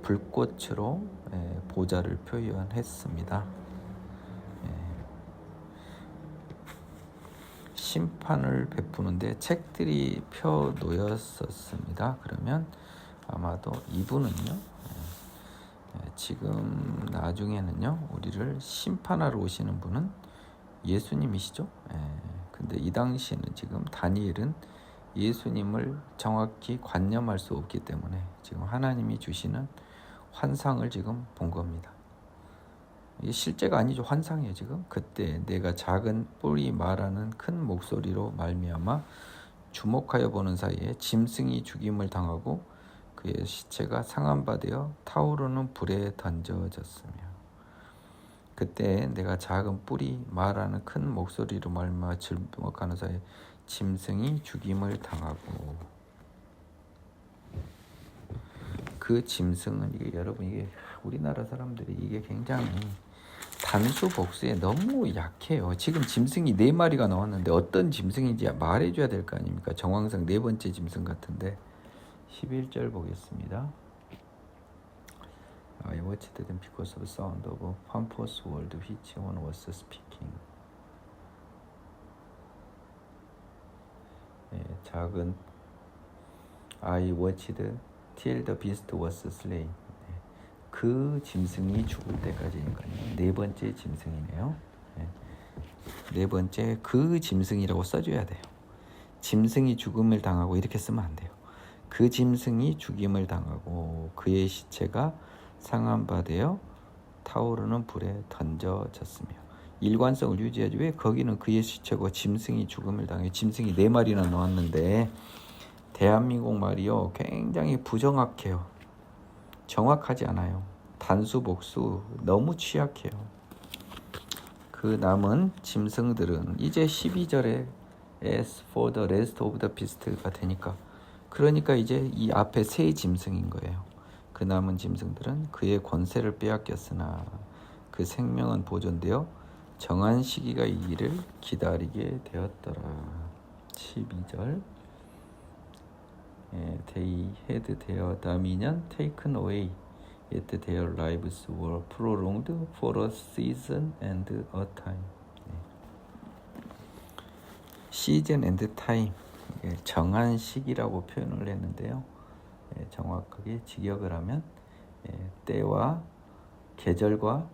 불꽃으로 보좌를 표현했습니다. 심판을 베푸는데 책들이 펴 놓였었습니다. 그러면 아마도 이분은요, 지금 나중에는요, 우리를 심판하러 오시는 분은 예수님이시죠. 근데 이 당시에는 지금 다니엘은 예수님을 정확히 관념할 수 없기 때문에 지금 하나님이 주시는 환상을 지금 본 겁니다. 이게 실제가 아니죠. 환상이에요. 지금 그때 내가 작은 뿔이 말하는 큰 목소리로 말미암아 주목하여 보는 사이에 짐승이 죽임을 당하고 그의 시체가 상한 바 되어 타오르는 불에 던져졌으며 그때 내가 작은 뿔이 말하는 큰 목소리로 말미암아 주목하는 사이에 짐승이 죽임을 당하고 그 짐승은 이게 여러분 이게 우리나라 사람들이 이게 굉장히 단수 복수에 너무 약해요. 지금 짐승이 4마리가 나왔는데 어떤 짐승인지 말해줘야 될 거 아닙니까? 정황상 4번째 짐승 같은데 11절 보겠습니다. I watched them because of the sound of a pompous word which one was speaking. 작은 I watched till the beast was slain. 그 짐승이 죽을 때까지니까요. 네 번째 짐승이네요. 네 번째 그 짐승이라고 써줘야 돼요. 짐승이 죽음을 당하고 이렇게 쓰면 안 돼요. 그 짐승이 죽임을 당하고 그의 시체가 상한 바 되어 타오르는 불에 던져졌으며. 일관성을 유지하지. 왜 거기는 그의 시체고 짐승이 죽음을 당해. 짐승이 4마리나 나왔는데 대한민국 말이요 굉장히 부정확해요. 정확하지 않아요. 단수 복수 너무 취약해요. 그 남은 짐승들은 이제 12절에 As for the rest of the beast가 되니까, 그러니까 이제 이 앞에 세 짐승인 거예요. 그 남은 짐승들은 그의 권세를 빼앗겼으나 그 생명은 보존되어 정한 시기가 이기를 기다리게 되었더라. 12절 They had their dominion taken away, yet their lives were prolonged for a season and a time. season and time, 정한 시기라고 표현을 했는데요. 정확하게 직역을 하면 때와 계절과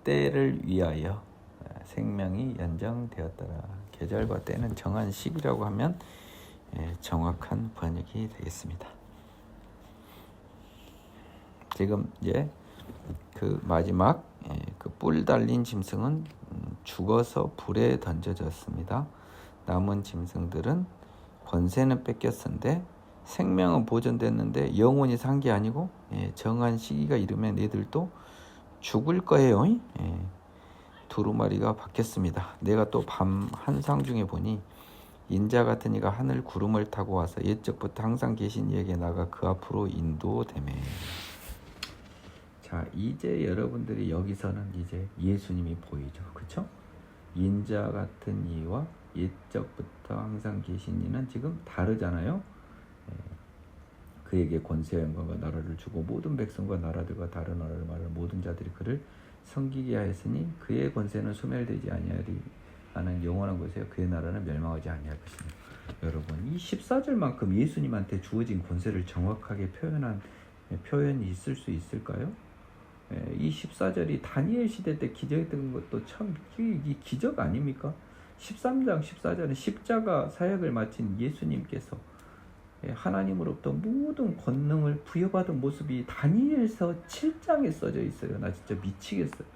때를 위하여 생명이 연장되었더라. 계절과 때는 정한 시기라고 하면 정확한 번역이 되겠습니다. 지금 이제 그 마지막 그 뿔 달린 짐승은 죽어서 불에 던져졌습니다. 남은 짐승들은 권세는 뺏겼는데 생명은 보존됐는데 영원히 산 게 아니고 정한 시기가 이르면 얘들도 죽을 거예요. 두루마리가 바뀌었습니다. 내가 또 밤 환상 중에 보니 인자 같은 이가 하늘 구름을 타고 와서 옛적부터 항상 계신 이에게 나가 그 앞으로 인도되매. 자, 이제 여러분들이 여기서는 이제 예수님이 보이죠. 그렇죠? 인자 같은 이와 옛적부터 항상 계신 이는 지금 다르잖아요. 그에게 권세와 영광과 나라를 주고 모든 백성과 나라들과 다른 언어를 말하는 모든 자들이 그를 섬기게 하였으니 그의 권세는 소멸되지 아니하리 하는 영원한 것이요 그의 나라는 멸망하지 아니할 것이며. 여러분, 이 14절만큼 예수님한테 주어진 권세를 정확하게 표현한 표현이 있을 수 있을까요? 이 14절이 다니엘 시대 때 기적했던 것도 참 이 기적 아닙니까? 13장 14절은 십자가 사역을 마친 예수님께서 하나님으로부터 모든 권능을 부여받은 모습이 다니엘서 7장에 써져 있어요. 나 진짜 미치겠어요.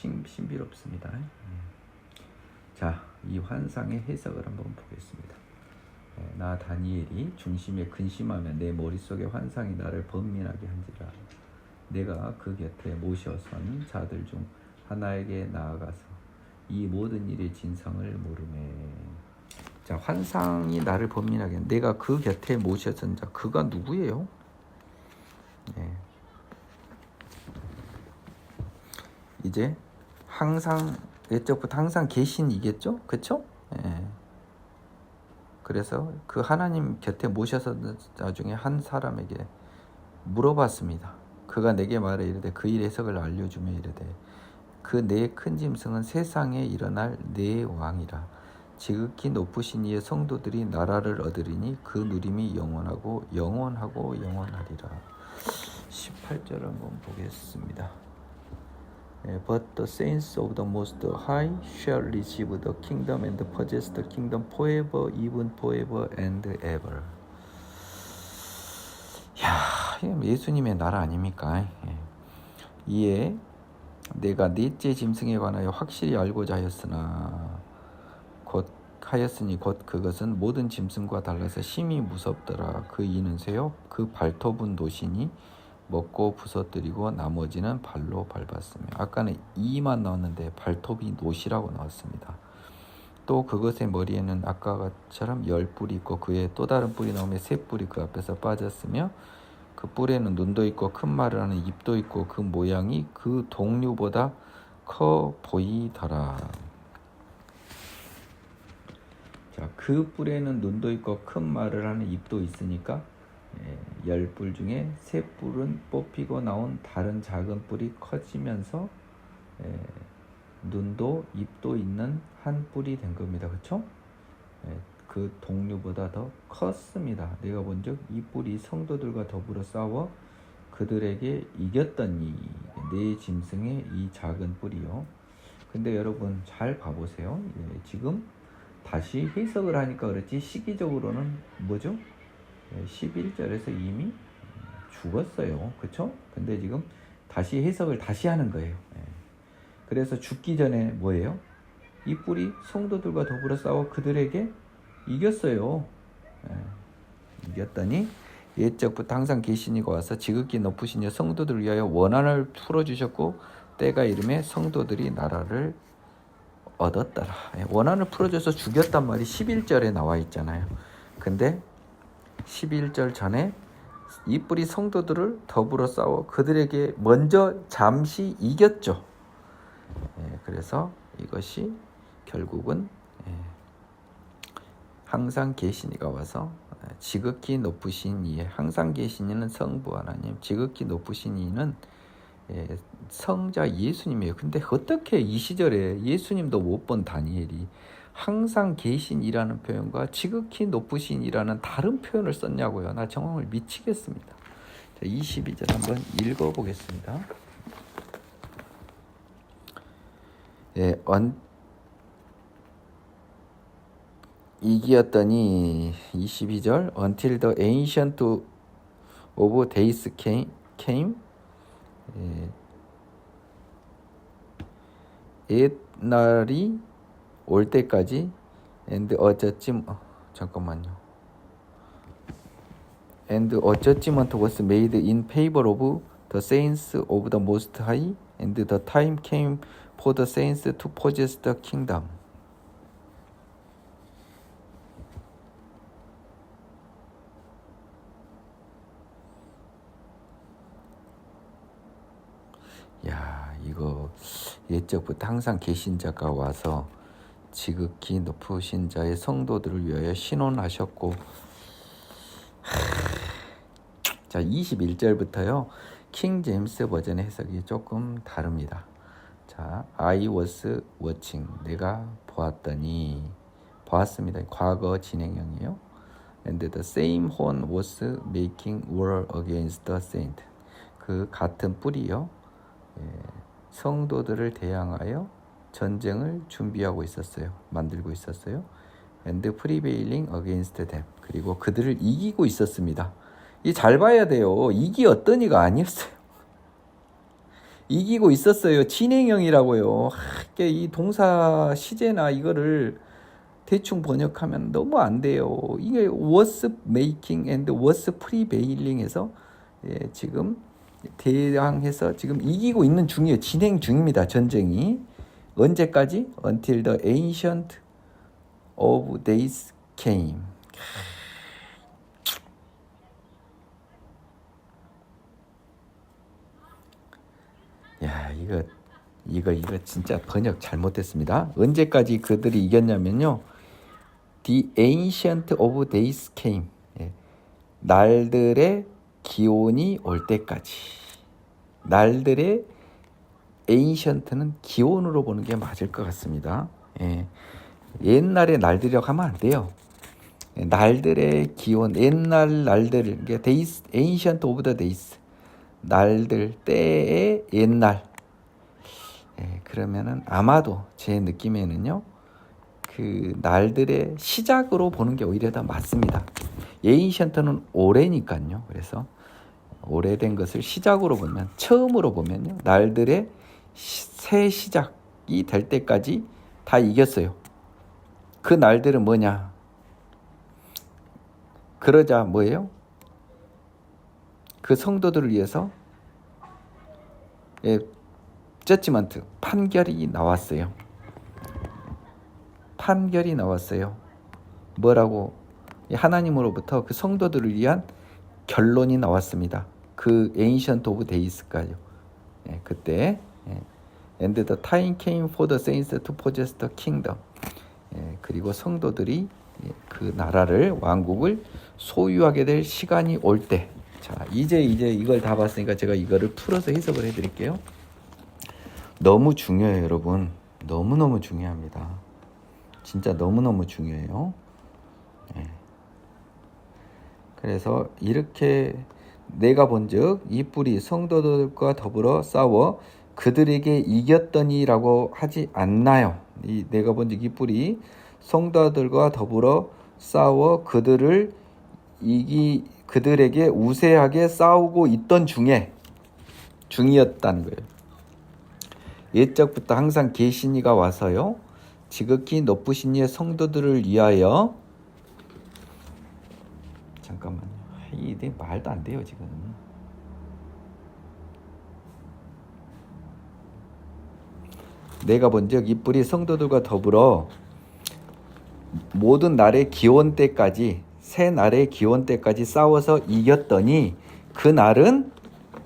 정말 신비롭습니다. 자, 이 환상의 해석을 한번 보겠습니다. 나 다니엘이 중심에 근심하며 내 머릿속의 환상이 나를 번민하게 한지라. 내가 그 곁에 모셔선 자들 중 하나에게 나아가서 이 모든 일의 진상을 모르매. 자, 환상이 나를 번민하게, 내가 그 곁에 모셔선 자, 그가 누구예요? 이제 항상 옛적부터 항상 계신 이겠죠? 그렇죠? 그래서 그 하나님 곁에 모셔선 자 중에 한 사람에게 물어봤습니다. 그가 내게 말해 이르되 그 일 해석을 알려주며 이르되 그 네 큰 짐승은 세상에 일어날 네 왕이라. 지극히 높으신 이의 성도들이 나라를 얻으리니 그 누림이 영원하고 영원하고 영원하리라. 18절 한번 보겠습니다. But the saints of the Most High shall receive the kingdom and possess the kingdom forever, even forever and ever. 야, 예수님의 나라 아닙니까? 이에 내가 넷째 짐승에 관하여 확실히 알고자 하였으니 곧 그것은 모든 짐승과 달라서 심히 무섭더라. 그 이는 세요 그 발톱은 노시니 먹고 부서뜨리고 나머지는 발로 밟았으며. 아까는 이만 나왔는데 발톱이 노시라고 나왔습니다. 또 그것의 머리에는 아까처럼 10뿔이 있고 그에 또 다른 뿔이 나오며 3뿔이 그 앞에서 빠졌으며 그 뿔에는 눈도 있고 큰 말을 하는 입도 있고 그 모양이 그 동류보다 커 보이더라. 자, 그 뿔에는 눈도 있고 큰 말을 하는 입도 있으니까 10뿔 중에 3뿔은 뽑히고 나온 다른 작은 뿔이 커지면서 눈도 입도 있는 한 뿔이 된 겁니다. 그렇죠? 그 동류보다 더 컸습니다. 내가 본즉 이 뿔이 성도들과 더불어 싸워 그들에게 이겼더니 내 짐승의 이 작은 뿔이요. 근데 여러분 잘 봐보세요. 지금 다시 해석을 하니까 그렇지 시기적으로는 뭐죠? 11절에서 이미 죽었어요. 그쵸? 근데 지금 다시 해석을 다시 하는 거예요. 그래서 죽기 전에 뭐예요? 이 뿔이 성도들과 더불어 싸워 그들에게 이겼어요. 이겼더니 옛적부터 항상 계신 이가 와서 지극히 높으신 이 성도들을 위하여 원한을 풀어주셨고 때가 이름에 성도들이 나라를 얻었더라. 원한을 풀어줘서 죽였단 말이 11절에 나와 있잖아요. 근데 11절 전에 이 뿔이 성도들을 더불어 싸워 그들에게 먼저 잠시 이겼죠. 그래서 이것이 결국은 항상 계신 이가 와서 지극히 높으신 이의 항상 계신 이는 성부 하나님, 지극히 높으신 이는 성자 예수님이에요. 근데 어떻게 이 시절에 예수님도 못 본 다니엘이 항상 계신 이라는 표현과 지극히 높으신 이라는 다른 표현을 썼냐고요. 나 정말 미치겠습니다. 자, 22절 한번 읽어보겠습니다. 이기었더니 22절 Until the ancient of days came 옛날이 올 때까지 and a judgment was made in favor of the saints of the Most High and the time came for the saints to possess the kingdom. 야, 이거 옛적부터 항상 계신 자가 와서 지극히 높으신 자의 성도들을 위하여 신원하셨고, 자 21절부터요 킹 제임스 버전의 해석이 조금 다릅니다. 자, I was watching, 내가 보았습니다. 과거 진행형이에요. And the same horn was making war against the saint. 그 같은 뿔이요 성도들을 대항하여 전쟁을 준비하고 있었어요. 만들고 있었어요. And prevailing against them. 그리고 그들을 이기고 있었습니다. 이 잘 봐야 돼요. 이기었더니가 아니었어요. 이기고 있었어요. 진행형이라고요. 이 동사 시제나 이거를 대충 번역하면 너무 안 돼요. 이게 was making and was prevailing에서 지금 대항해서 지금 이기고 있는 중이에요. 진행 중입니다. 전쟁이. 언제까지? Until the ancient of days came. 야, 이거 진짜 번역 잘못됐습니다. 언제까지 그들이 이겼냐면요. The ancient of days came. 날들의 기온이 올 때까지. 날들의 ancient는 기온으로 보는 게 맞을 것 같습니다. 옛날의 날들이라고 하면 안 돼요. 날들의 기온, 옛날 날들, days, ancient of the days. 날들, 때의 옛날. 그러면은 아마도 제 느낌에는요, 그 날들의 시작으로 보는 게 오히려 더 맞습니다. ancient는 오래니까요. 그래서 오래된 것을 시작으로 보면, 처음으로 보면요, 날들의 새 시작이 될 때까지 다 이겼어요. 그 날들은 뭐냐? 그러자 뭐예요? 그 성도들을 위해서 저지먼트, 판결이 나왔어요. 판결이 나왔어요. 뭐라고? 하나님으로부터 그 성도들을 위한 결론이 나왔습니다. 그 ancient of days까지요. 그때 and the time came for the saints to possess the kingdom. 그리고 성도들이 그 나라를 왕국을 소유하게 될 시간이 올 때. 자, 이제 이걸 다 봤으니까 제가 이거를 풀어서 해석을 해드릴게요. 너무 중요해요, 여러분. 너무너무 중요합니다. 진짜 너무너무 중요해요. 네. 그래서 이렇게 내가 본즉 이 뿔이 성도들과 더불어 싸워 그들에게 이겼더니라고 하지 않나요? 이 내가 본즉 이 뿔이 성도들과 더불어 싸워 그들에게 우세하게 싸우고 있던 중이었다는 거예요. 옛적부터 항상 계신 이가 와서요, 지극히 높으신 이의 성도들을 위하여. 잠깐만요. 이게 말도 안 돼요 지금. 내가 본즉 이 뿔이 성도들과 더불어 모든 날의 기원 때까지, 새 날의 기원 때까지 싸워서 이겼더니 그 날은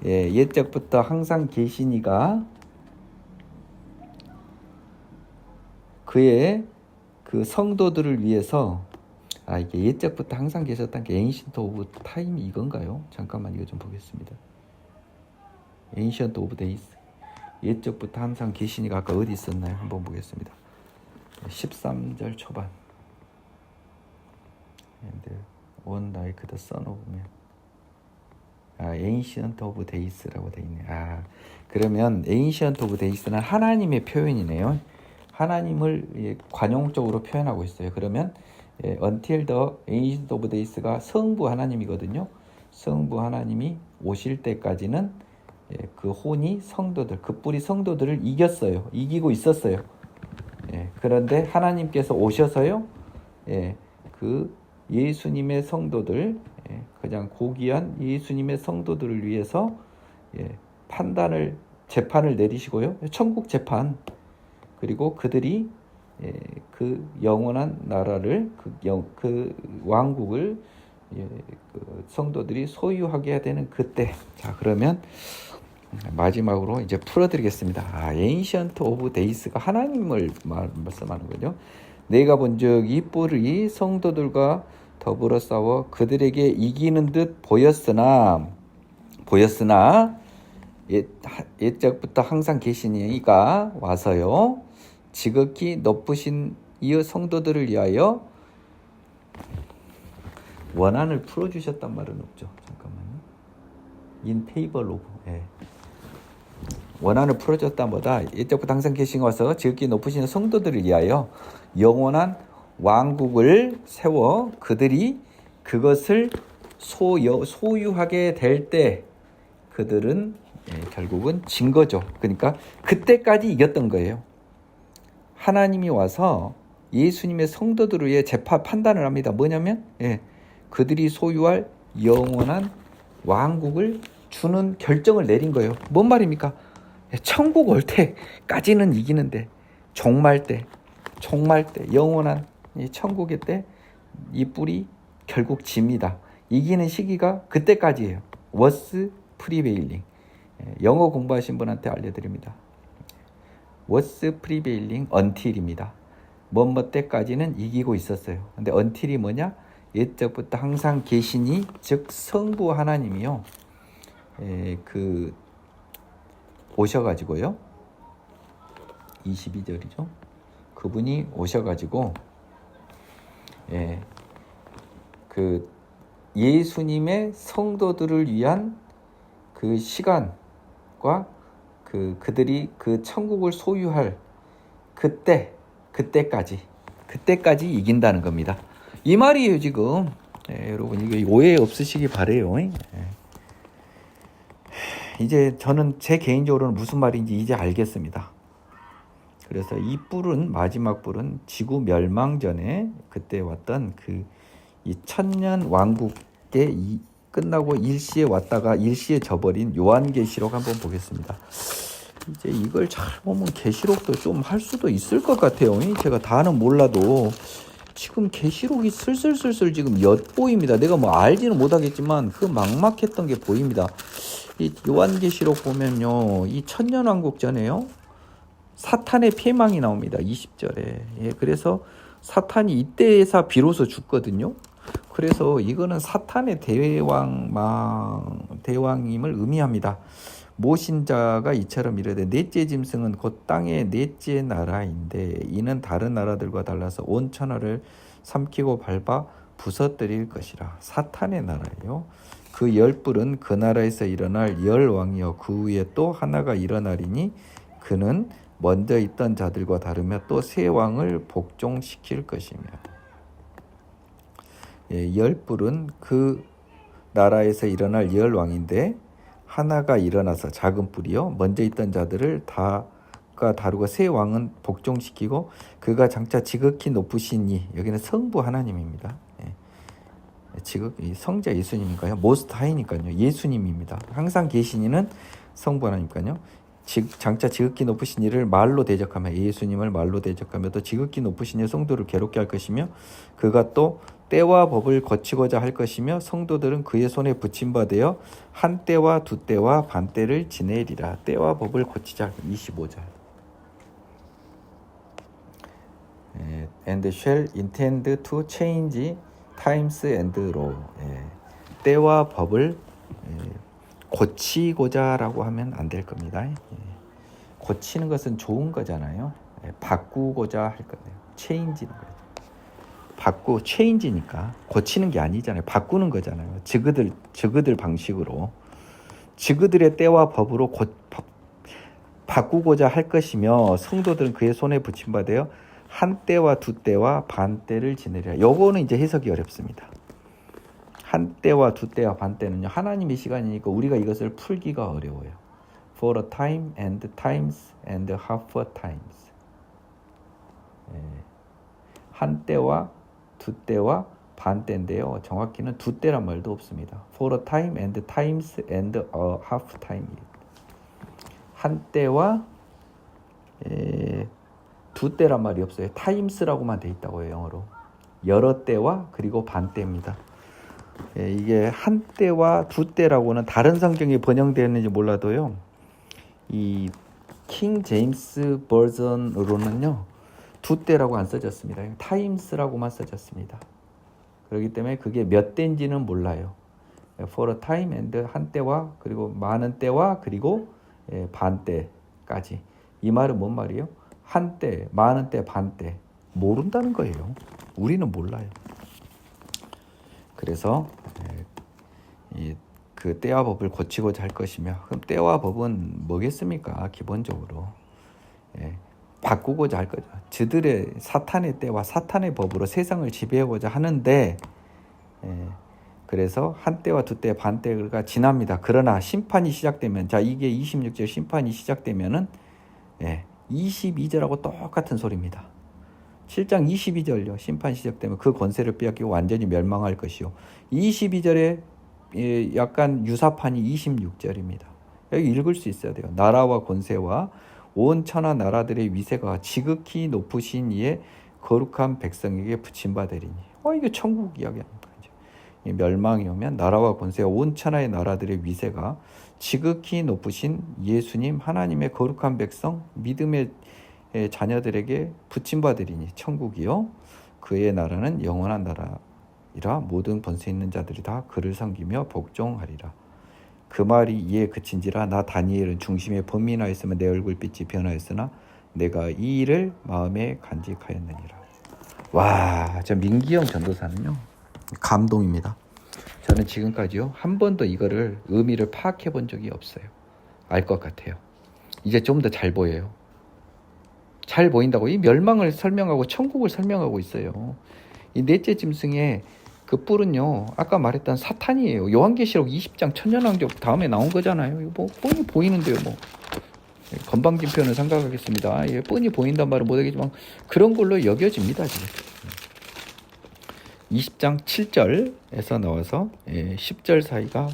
옛적부터 항상 계신 이가 그의 그 성도들을 위해서, 이게 옛적부터 항상 계셨다는 게 에인션트 오브 타임이 이건가요? 잠깐만 이거 좀 보겠습니다. 에인션트 오브 데이스, 옛적부터 항상 계신 이가 아까 어디 있었나요? 한번 보겠습니다. 13절 초반. And one like the son of man. Ancient of Days라고 돼 있네. 그러면 Ancient of Days는 하나님의 표현이네요. 하나님을 관용적으로 표현하고 있어요. 그러면 until the Ancient of Days가 성부 하나님이거든요. 성부 하나님이 오실 때까지는 그 혼이 성도들, 그 뿔이 성도들을 이기고 있었어요. 그런데 하나님께서 오셔서요, 그 예수님의 성도들, 가장 고귀한 예수님의 성도들을 위해서 재판을 내리시고요, 천국 재판, 그리고 그들이 그 영원한 나라를, 그 왕국을 그 성도들이 소유하게 해야 되는 그때. 자, 그러면 마지막으로 이제 풀어드리겠습니다. Ancient of Days가 하나님을 말씀하는 거죠. 내가 본즉 이 뿔이 성도들과 더불어 싸워 그들에게 이기는 듯 보였으나 옛적부터 항상 계신 이가 와서요, 지극히 높으신 이 성도들을 위하여 원한을 풀어주셨단 말은 없죠. 잠깐만요. In favor of. 원한을 풀어줬다보다 옛적부터 항상 계신 와서 지극히 높으신 성도들을 위하여 영원한 왕국을 세워 그들이 그것을 소유하게 될 때 그들은 결국은 진 거죠. 그러니까 그때까지 이겼던 거예요. 하나님이 와서 예수님의 성도들을 위해 판단을 합니다. 뭐냐면 그들이 소유할 영원한 왕국을 주는 결정을 내린 거예요. 뭔 말입니까? 천국 올 때까지는 이기는데 종말 때 영원한 천국의 때 이 뿔이 결국 집니다. 이기는 시기가 그때까지예요. was prevailing. 영어 공부하신 분한테 알려드립니다. was prevailing until입니다. 뭐뭐 때까지는 이기고 있었어요. 근데 until이 뭐냐? 옛적부터 항상 계시니, 즉 성부 하나님이요, 그 오셔가지고요, 22절이죠. 그분이 오셔가지고 그 예수님의 성도들을 위한 그 시간과 그들이 그 천국을 소유할 그때까지 이긴다는 겁니다. 이 말이에요 지금. 여러분 이게 오해 없으시기 바래요. 이제 저는 제 개인적으로는 무슨 말인지 이제 알겠습니다. 그래서 이 뿔은, 마지막 뿔은 지구 멸망 전에 그때 왔던 이 천년 왕국에 끝나고 일시에 왔다가 일시에 져버린 요한계시록 한번 보겠습니다. 이제 이걸 잘 보면 계시록도 좀 할 수도 있을 것 같아요. 제가 다는 몰라도 지금 계시록이 슬슬 지금 엿보입니다. 내가 뭐 알지는 못하겠지만 그 막막했던 게 보입니다. 이 요한계시록 보면요, 이 천년왕국 전에요, 사탄의 폐망이 나옵니다. 20절에. 그래서 사탄이 이때에서 비로소 죽거든요. 그래서 이거는 사탄의 대왕임을 의미합니다. 모신자가 이처럼 이르되 넷째 짐승은 곧 땅의 넷째 나라인데 이는 다른 나라들과 달라서 온 천하를 삼키고 밟아 부서뜨릴 것이라. 사탄의 나라예요. 그 열불은 그 나라에서 일어날 열왕이요 그 위에 또 하나가 일어나리니 그는 먼저 있던 자들과 다르며 또 새 왕을 복종시킬 것이며. 열불은 그 나라에서 일어날 열왕인데 하나가 일어나서 작은 뿔이요 먼저 있던 자들을 다가 다루고 새 왕은 복종시키고 그가 장차 지극히 높으신 이, 여기는 성부 하나님입니다. 성자 예수님이니까요. 모스트 하이니까요. 예수님입니다. 항상 계신 이는 성부 하나님이니까요. 장차 지극히 높으신 이를 말로 대적하며 예수님을 말로 대적하며 또 지극히 높으신 이 성도를 괴롭게 할 것이며 그가 또 때와 법을 거치고자 할 것이며 성도들은 그의 손에 붙임받아 한 때와 두 때와 반 때를 지내리라. 때와 법을 고치자. 25절. And shall intend to change times and law. 때와 법을 고치고자라고 하면 안 될 겁니다. 고치는 것은 좋은 거잖아요. 바꾸고자 할 거예요. 체인지는 거예요. 체인지니까 고치는 게 아니잖아요. 바꾸는 거잖아요. 저그들 방식으로 저그들의 때와 법으로 바꾸고자 할 것이며 성도들은 그의 손에 붙임받아 한 때와 두 때와 반 때를 지내리라. 요거는 이제 해석이 어렵습니다. 한 때와 두 때와 반 때는요. 하나님의 시간이니까 우리가 이것을 풀기가 어려워요. For a time and times and half a times. 한 때와 두 때와 반 때인데요. 정확히는 두 때란 말도 없습니다. For a time and times and a half time. 한 때와 두 때란 말이 없어요. times라고만 돼 있다고 해요. 영어로. 여러 때와 그리고 반 때입니다. 이게 한 때와 두 때라고는 다른 성경에 번역되었는지 몰라도요. 이 킹 제임스 버전으로는요. 두 때라고 안 써졌습니다. times라고만 써졌습니다. 그렇기 때문에 그게 몇 때인지는 몰라요. For a time and 한 때와 그리고 많은 때와 그리고 반 때까지. 이 말은 뭔 말이에요? 한 때, 많은 때, 반 때. 모른다는 거예요. 우리는 몰라요. 그래서 그 때와 법을 고치고자 할 것이며 그럼 때와 법은 뭐겠습니까? 기본적으로 바꾸고자 할 거죠. 저들의 사탄의 때와 사탄의 법으로 세상을 지배하고자 하는데 그래서 한 때와 두 때, 반 때가 지납니다. 그러나 심판이 시작되면 자 이게 26절 심판이 시작되면은 22절하고 똑같은 소리입니다. 7장 22절요. 심판 시작되면 그 권세를 빼앗기고 완전히 멸망할 것이요. 22절에 약간 유사판이 26절입니다. 여기 읽을 수 있어야 돼요. 나라와 권세와 온 천하 나라들의 위세가 지극히 높으신 이의 거룩한 백성에게 붙임받으리니. 이게 천국 이야기합니다. 멸망이 오면 나라와 권세와 온 천하의 나라들의 위세가 지극히 높으신 예수님 하나님의 거룩한 백성 믿음의 자녀들에게 붙임받으리니 천국이요 그의 나라는 영원한 나라이라 모든 번세 있는 자들이 다 그를 섬기며 복종하리라. 그 말이 이에 그친지라 나 다니엘은 중심에 번민하였으면 내 얼굴빛이 변하였으나 내가 이 일을 마음에 간직하였느니라. 와, 저 민기영 전도사는요 감동입니다. 저는 지금까지요 한 번도 이거를 의미를 파악해 본 적이 없어요. 알 것 같아요. 이제 좀 더 잘 보여요. 잘 보인다고. 이 멸망을 설명하고 천국을 설명하고 있어요. 이 넷째 짐승의 그 뿔은요 아까 말했던 사탄이에요. 요한계시록 20장 천년왕족 다음에 나온 거잖아요. 이거 뭐 뻔히 보이는데요. 뭐 건방진 표현을 생각하겠습니다. 뻔히 보인단 말은 못하겠지만 그런 걸로 여겨집니다. 지금 20장 7절에서 나와서 10절 사이가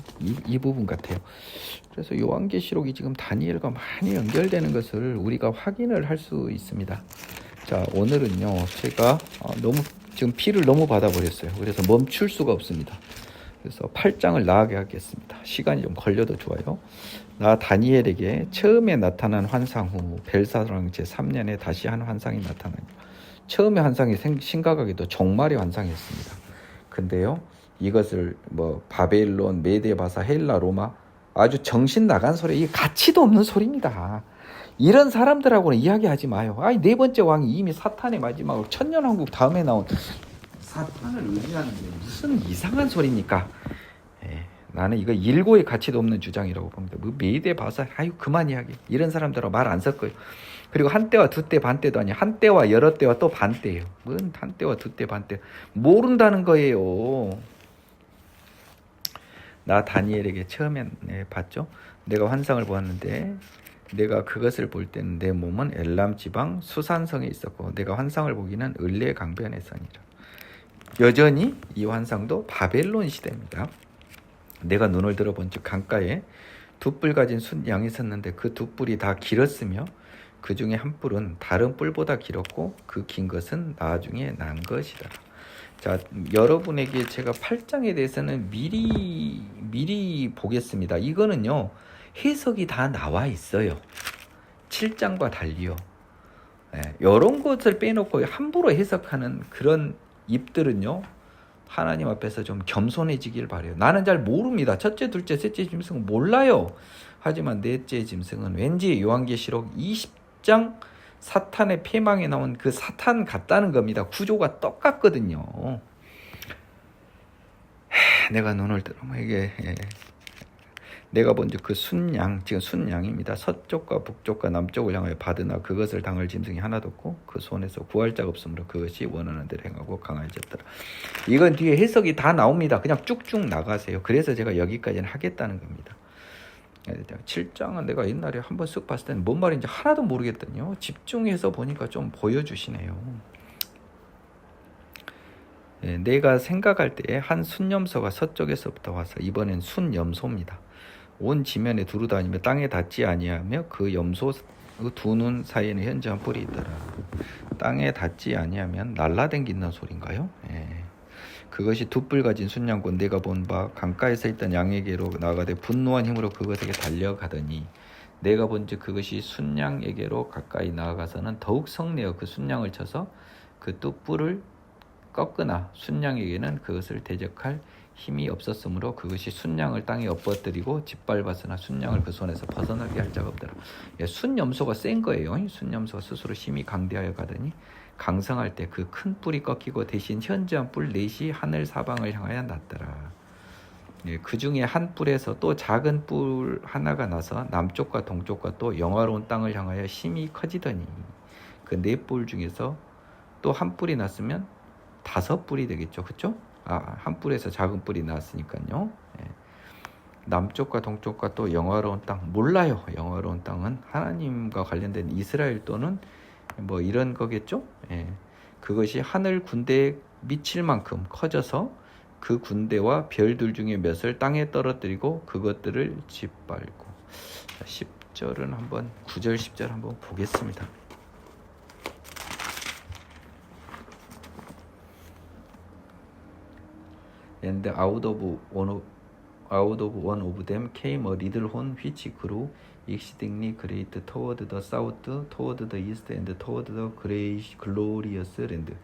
이 부분 같아요. 그래서 요한계시록이 지금 다니엘과 많이 연결되는 것을 우리가 확인을 할 수 있습니다. 자, 오늘은요 제가 너무 지금 피를 너무 받아버렸어요. 그래서 멈출 수가 없습니다. 그래서 8장을 나가게 하겠습니다. 시간이 좀 걸려도 좋아요. 나 다니엘에게 처음에 나타난 환상 후 벨사랑 제3년에 다시 한 환상이 나타납니다. 처음에 환상이 심각하게도 종말의 환상이었습니다. 근데요, 이것을 뭐 바벨론, 메데바사, 헬라, 로마 아주 정신 나간 소리, 이게 가치도 없는 소리입니다. 이런 사람들하고는 이야기하지 마요. 아이, 네 번째 왕이 이미 사탄의 마지막으로 천년왕국 다음에 나온 사탄을 의미하는 게 무슨 이상한 소리입니까? 나는 이거 일고의 가치도 없는 주장이라고 봅니다. 뭐 메데바사, 아유 그만 이야기. 이런 사람들하고 말 안 섞어요. 그리고 한때와 두때 반때도 아니야. 한때와 여러 때와 또 반때예요. 뭔 한때와 두때 반때. 모른다는 거예요. 나 다니엘에게 처음에 봤죠. 내가 환상을 보았는데 내가 그것을 볼 때는 내 몸은 엘람 지방 수산성에 있었고 내가 환상을 보기는 을레 강변에 서니라. 여전히 이 환상도 바벨론 시대입니다. 내가 눈을 들어본 즉 강가에 두 뿔 가진 순양이 섰는데 그 두 뿔이 다 길었으며 그 중에 한 뿔은 다른 뿔보다 길었고 그 긴 것은 나중에 난 것이다. 자, 여러분에게 제가 8장에 대해서는 미리 보겠습니다. 이거는요, 해석이 다 나와 있어요. 7장과 달리요. 이런 것을 빼놓고 함부로 해석하는 그런 입들은요, 하나님 앞에서 좀 겸손해지길 바라요. 나는 잘 모릅니다. 첫째, 둘째, 셋째 짐승은 몰라요. 하지만 넷째 짐승은 왠지 요한계시록 20장 사탄의 폐망에 나온 그 사탄 같다는 겁니다. 구조가 똑같거든요. 내가 눈을 들어보면 이게 내가 본 그 순양, 지금 순양입니다. 서쪽과 북쪽과 남쪽을 향하여 받으나 그것을 당할 짐승이 하나도 없고 그 손에서 구할 자가 없으므로 그것이 원하는 대로 행하고 강해졌더라. 이건 뒤에 해석이 다 나옵니다. 그냥 쭉쭉 나가세요. 그래서 제가 여기까지는 하겠다는 겁니다. 7장은 내가 옛날에 한번 쓱 봤을 때는 뭔 말인지 하나도 모르겠더니요. 집중해서 보니까 좀 보여주시네요. 내가 생각할 때에 한 순염소가 서쪽에서부터 와서 이번엔 순염소입니다. 온 지면에 두루 다니며 땅에 닿지 아니하며 그 염소 두 눈 사이에는 현저한 뿔이 있더라. 땅에 닿지 아니하면 날라댕긴다는 소린가요? 그것이 두 뿔 가진 순양꾼 내가 본 바 강가에서 있던 양에게로 나가되 분노한 힘으로 그것에게 달려가더니 내가 본즉 그것이 순양에게로 가까이 나아가서는 더욱 성내어 그 순양을 쳐서 그 두 뿔을 꺾으나 순양에게는 그것을 대적할 힘이 없었으므로 그것이 순양을 땅에 엎어뜨리고 짓밟았으나 순양을 그 손에서 벗어나게 할 자가 없더라. 순염소가 센 거예요. 순염소가 스스로 힘이 강대하여 가더니 강성할 때 그 큰 뿔이 꺾이고 대신 현저한 뿔 넷이 하늘 사방을 향하여 났더라. 그 중에 한 뿔에서 또 작은 뿔 하나가 나서 남쪽과 동쪽과 또 영화로운 땅을 향하여 힘이 커지더니 그 네 뿔 중에서 또 한 뿔이 났으면 5뿔이 되겠죠. 그렇죠? 한 뿔에서 작은 뿔이 나왔으니까요. 남쪽과 동쪽과 또 영화로운 땅, 몰라요. 영화로운 땅은 하나님과 관련된 이스라엘 또는 뭐 이런 거겠죠. 그것이 하늘 군대에 미칠 만큼 커져서 그 군대와 별들 중에 몇을 땅에 떨어뜨리고 그것들을 짓밟고. 10절은 한번 9절 10절 한번 보겠습니다. And out of one of them came a little horn which grew exceedingly great toward the south, toward the east, and toward the glorious land.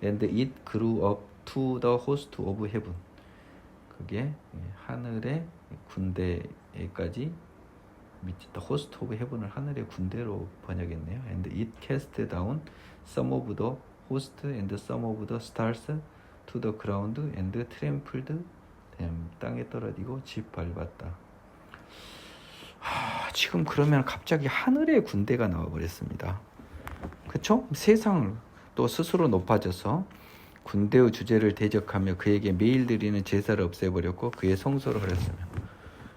And it grew up to the host of heaven. 그게 하늘의 군대까지 미쳤다. host of heaven을 하늘의 군대로 번역했네요. And it cast down some of the host and some of the stars to the ground and trampled them. 땅에 떨어지고 짓밟았다. 지금 그러면 갑자기 하늘의 군대가 나와버렸습니다. 그렇죠? 세상을 또 스스로 높아져서 군대의 주제를 대적하며 그에게 매일 드리는 제사를 없애버렸고 그의 성소를 허렸으며.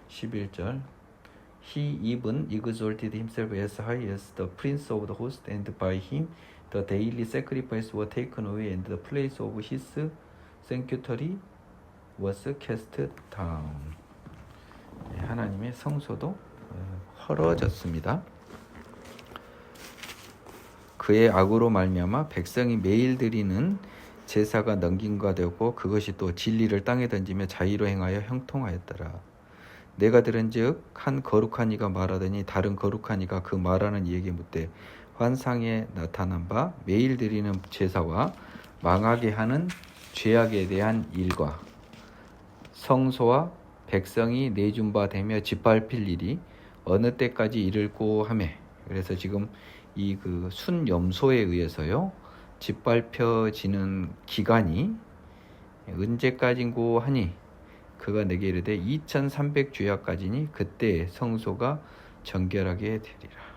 11절 He even exalted himself as high as the prince of the host, and by him the daily sacrifice was taken away, and the place of his sanctuary was cast down. 하나님의 성소도 헐어졌습니다. 그의 악으로 말미암아 백성이 매일 드리는 제사가 넘김과 되었고 그것이 또 진리를 땅에 던지며 자의로 행하여 형통하였더라. 내가 들은즉 한 거룩한 이가 말하더니 다른 거룩한 이가 그 말하는 이에게 묻되 환상에 나타난 바 매일 드리는 제사와 망하게 하는 죄악에 대한 일과 성소와 백성이 내준 바 되며 짓밟힐 일이 어느 때까지 이를꼬 하매. 그래서 지금 이 그 순염소에 의해서요 짓밟혀지는 기간이 언제까지인고 하니 그가 내게 이르되 2300 주야까지니 그때 성소가 정결하게 되리라.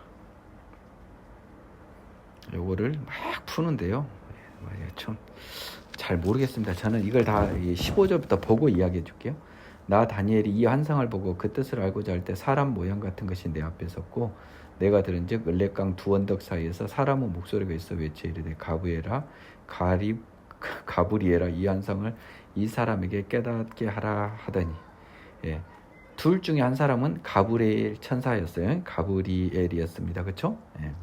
요거를 막 푸는데요. 좀 잘 모르겠습니다. 저는 이걸 다 15절부터 보고 이야기해 줄게요. 나 다니엘이 이 환상을 보고 그 뜻을 알고자 할 때 사람 모양 같은 것이 내 앞에 섰고 내가 들은즉 을레강 두 언덕 사이에서 사람의 목소리가 있어 외쳐 이르되 가브리엘아 이 환상을 이 사람에게 깨닫게 하라 하더니. 예. 둘 중에 한 사람은 가브리엘 천사였어요. 가브리엘이었습니다. 그렇죠? 예.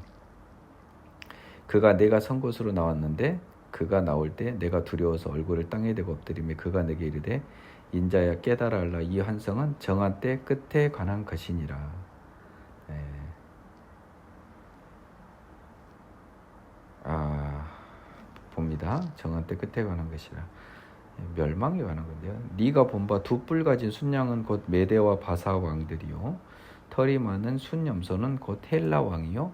그가 내가 선 곳으로 나왔는데 그가 나올 때 내가 두려워서 얼굴을 땅에 대고 엎드리며 그가 내게 이르되 인자야 깨달아 알라 이 환상은 정한 때 끝에 관한 것이니라. 예. 봅니다. 정한 때 끝에 관한 것이라. 멸망에 관한 건데요. 네가 본 바 두 뿔 가진 순양은 곧 메대와 바사 왕들이요 털이 많은 순염소는 곧 헬라 왕이요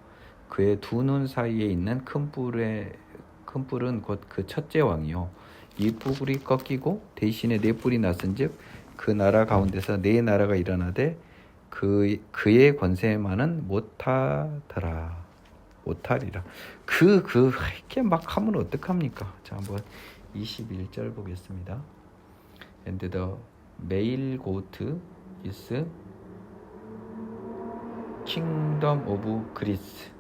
그의 두 눈 사이에 있는 큰 뿔은 곧 그 첫째 왕이요 이 뿔이 꺾이고 대신에 네 뿔이 났은즉 그 나라 가운데서 네 나라가 일어나되 그의 권세만은 못하리라. 이렇게 막 하면 어떡합니까? 자, 한번 21절 보겠습니다. And the male goat is kingdom of Greece.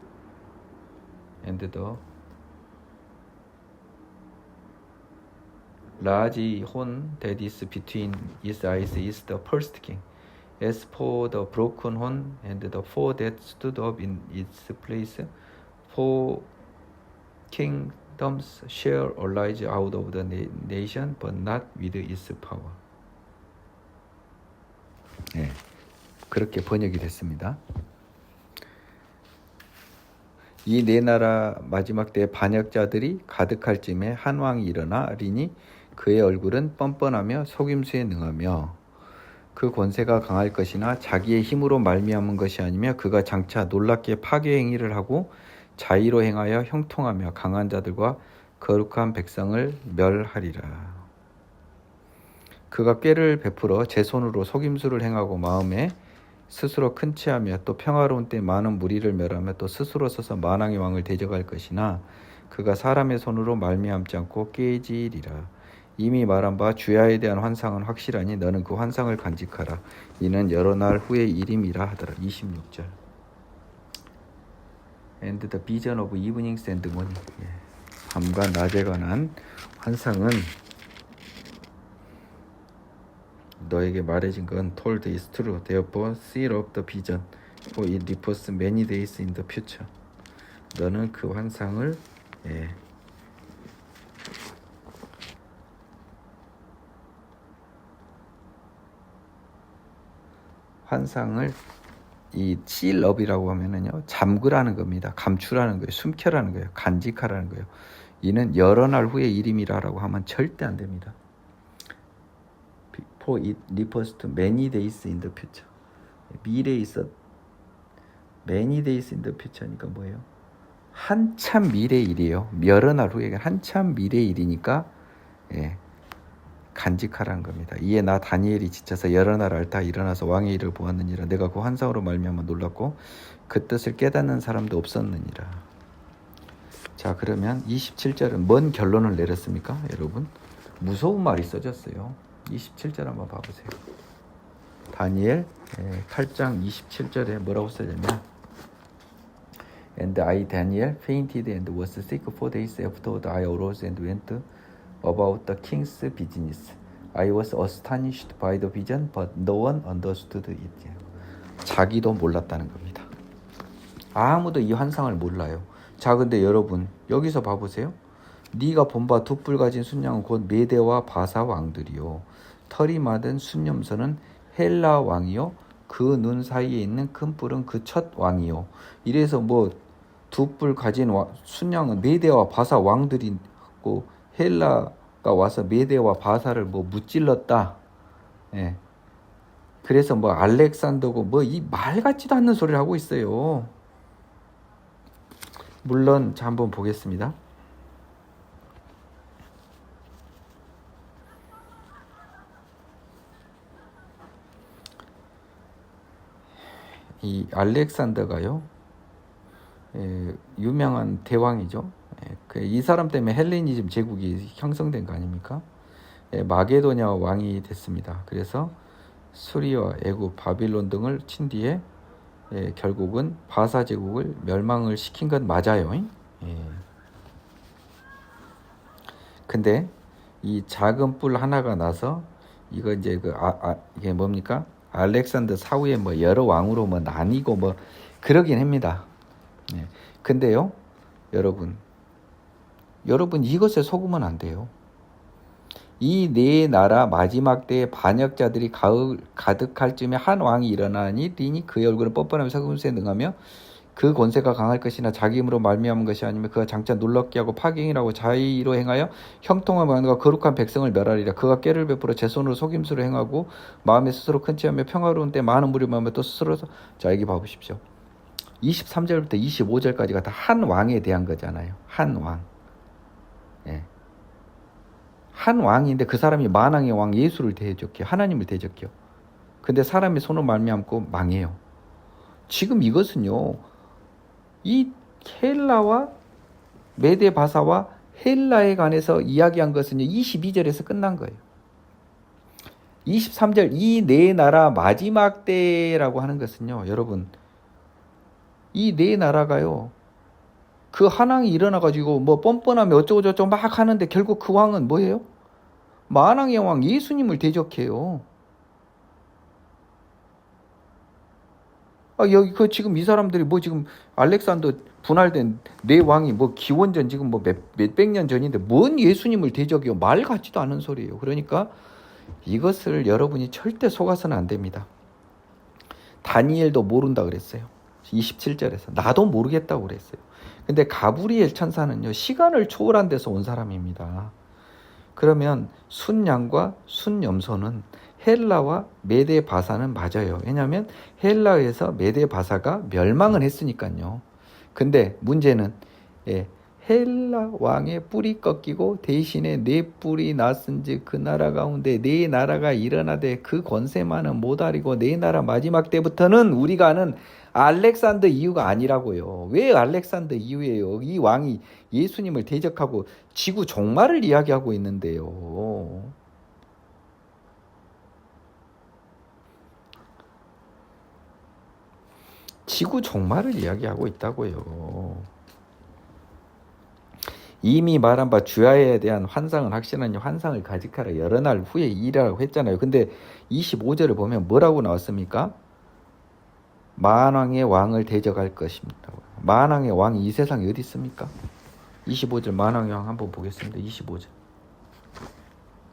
And the large horn that is between its eyes is the first king. As for the broken horn and the four that stood up in its place, four kingdoms shall arise out of the nation, but not with its power. 네, 그렇게 번역이 됐습니다. 이 네 나라 마지막 때 반역자들이 가득할 쯤에 한 왕이 일어나리니 그의 얼굴은 뻔뻔하며 속임수에 능하며 그 권세가 강할 것이나 자기의 힘으로 말미암은 것이 아니며 그가 장차 놀랍게 파괴 행위를 하고 자의로 행하여 형통하며 강한 자들과 거룩한 백성을 멸하리라. 그가 꾀를 베풀어 제 손으로 속임수를 행하고 마음에 스스로 큰 체하며 또 평화로운 때 많은 무리를 멸하며 또 스스로 서서 만왕의 왕을 대적할 것이나 그가 사람의 손으로 말미암지 않고 깨지리라. 이미 말한 바 주야에 대한 환상은 확실하니 너는 그 환상을 간직하라. 이는 여러 날 후의 일임이라 하더라. 26절. And the vision of evenings and morning. 밤과 낮에 관한 환상은 너에게 말해진 건 told is true. Therefore seal up the vision, for it refers many days in the future. 너는 그 환상을 이 sealup이라고 하면은요 잠그라는 겁니다. 감추라는 거예요. 숨겨라는 거예요. 간직하라는 거예요. 이는 여러 날 후의 일임이라고 하면 절대 안 됩니다. For it refers to many days in the future. 미래에 있어 many days in the future니까 뭐예요? 한참 미래 일이에요. 여러 날 후에 한참 미래 일이니까 간직하라는 겁니다. 이에 나 다니엘이 지쳐서 여러 날 앓다 일어나서 왕의 일을 보았느니라. 내가 그 환상으로 말미암아 놀랐고 그 뜻을 깨닫는 사람도 없었느니라. 자, 그러면 27절은 뭔 결론을 내렸습니까? 여러분, 무서운 말이 써졌어요. 27절 한번 봐보세요. 다니엘 8장 27절에 뭐라고 써졌냐? And I, Daniel, fainted and was sick 4 days afterward. I arose and went about the king's business. I was astonished by the vision, but no one understood it. 자기도 몰랐다는 겁니다. 아무도 이 환상을 몰라요. 자, 근데 여러분 여기서 봐보세요. 네가 본 바 두 뿔 가진 순양은 곧 메대와 바사 왕들이요 털이 많은 순염소는 헬라 왕이요 그 눈 사이에 있는 큰 뿔은 그 첫 왕이요. 이래서 뭐 두 뿔 가진 순양은 메대와 바사 왕들이 있고 헬라가 와서 메대와 바사를 뭐 무찔렀다. 예. 그래서 뭐 알렉산더고 뭐 이 말 같지도 않는 소리를 하고 있어요. 물론 자 한번 보겠습니다. 이 알렉산더가요, 유명한 대왕이죠. 이 사람 때문에 헬레니즘 제국이 형성된 거 아닙니까? 마게도냐 왕이 됐습니다. 그래서 수리와 애굽, 바빌론 등을 친 뒤에 결국은 바사 제국을 멸망을 시킨 건 맞아요. 근데 이 작은 뿔 하나가 나서 이거 이제 이게 뭡니까? 알렉산더 사후에 뭐 여러 왕으로 뭐 나뉘고 뭐 그러긴 합니다. 근데요, 여러분 이것에 속으면 안 돼요. 이 네 나라 마지막 때에 반역자들이 가득할 쯤에 한 왕이 일어나니 그 얼굴은 뻔뻔하며 서금수에 능하며 그 권세가 강할 것이나 자기 힘으로 말미암은 것이 아니면 그가 장차 놀랍게 하고 파경이라고 자의로 행하여 형통한 왕과 거룩한 백성을 멸하리라. 그가 꾀를 베풀어 제 손으로 속임수를 행하고 마음에 스스로 큰 체하며 평화로운 때 많은 무리마음에 또 스스로 자 여기 봐보십시오. 23절부터 25절까지가 다 한 왕에 대한 거잖아요. 한 왕. 한 왕인데 그 사람이 만왕의 왕 예수를 대적해요. 하나님을 대적해요. 근데 사람이 손을 말미암고 망해요. 지금 이것은요, 이 헬라와 메데 바사와 헬라에 관해서 이야기한 것은 22절에서 끝난 거예요. 23절 이 네 나라 마지막 때라고 하는 것은요, 여러분, 이 네 나라가요, 그 한 왕이 일어나가지고 뭐 뻔뻔하며 어쩌고저쩌고 막 하는데 결국 그 왕은 뭐예요? 만왕의 왕 예수님을 대적해요. 여기 지금 이 사람들이 뭐 지금 알렉산더 분할된 네 왕이 뭐 기원전 지금 뭐 몇백 년 전인데 뭔 예수님을 대적이요? 말 같지도 않은 소리예요. 그러니까 이것을 여러분이 절대 속아서는 안 됩니다. 다니엘도 모른다 그랬어요. 27절에서 나도 모르겠다고 그랬어요. 근데 가브리엘 천사는요, 시간을 초월한 데서 온 사람입니다. 그러면 순양과 순염소는 헬라와 메데 바사는 맞아요. 왜냐하면 헬라에서 메데 바사가 멸망을 했으니까요. 근데 문제는 헬라 왕의 뿔이 꺾이고 대신에 네 뿔이 났은즉 그 나라 가운데 네 나라가 일어나되 그 권세만은 못 아리고 네 나라 마지막 때부터는 우리가 아는 알렉산더 이후가 아니라고요. 왜 알렉산더 이후예요? 이 왕이 예수님을 대적하고 지구 종말을 이야기하고 있는데요. 지구 종말을 이야기하고 있다고요. 이미 말한 바 주야에 대한 환상은 확신하니 환상을 가직하라 여러 날 후에 일이라고 했잖아요. 근데 25절을 보면 뭐라고 나왔습니까? 만왕의 왕을 대적할 것입니다. 만왕의 왕이 이 세상에 어디 있습니까? 25절 만왕의 왕 한번 보겠습니다. 25절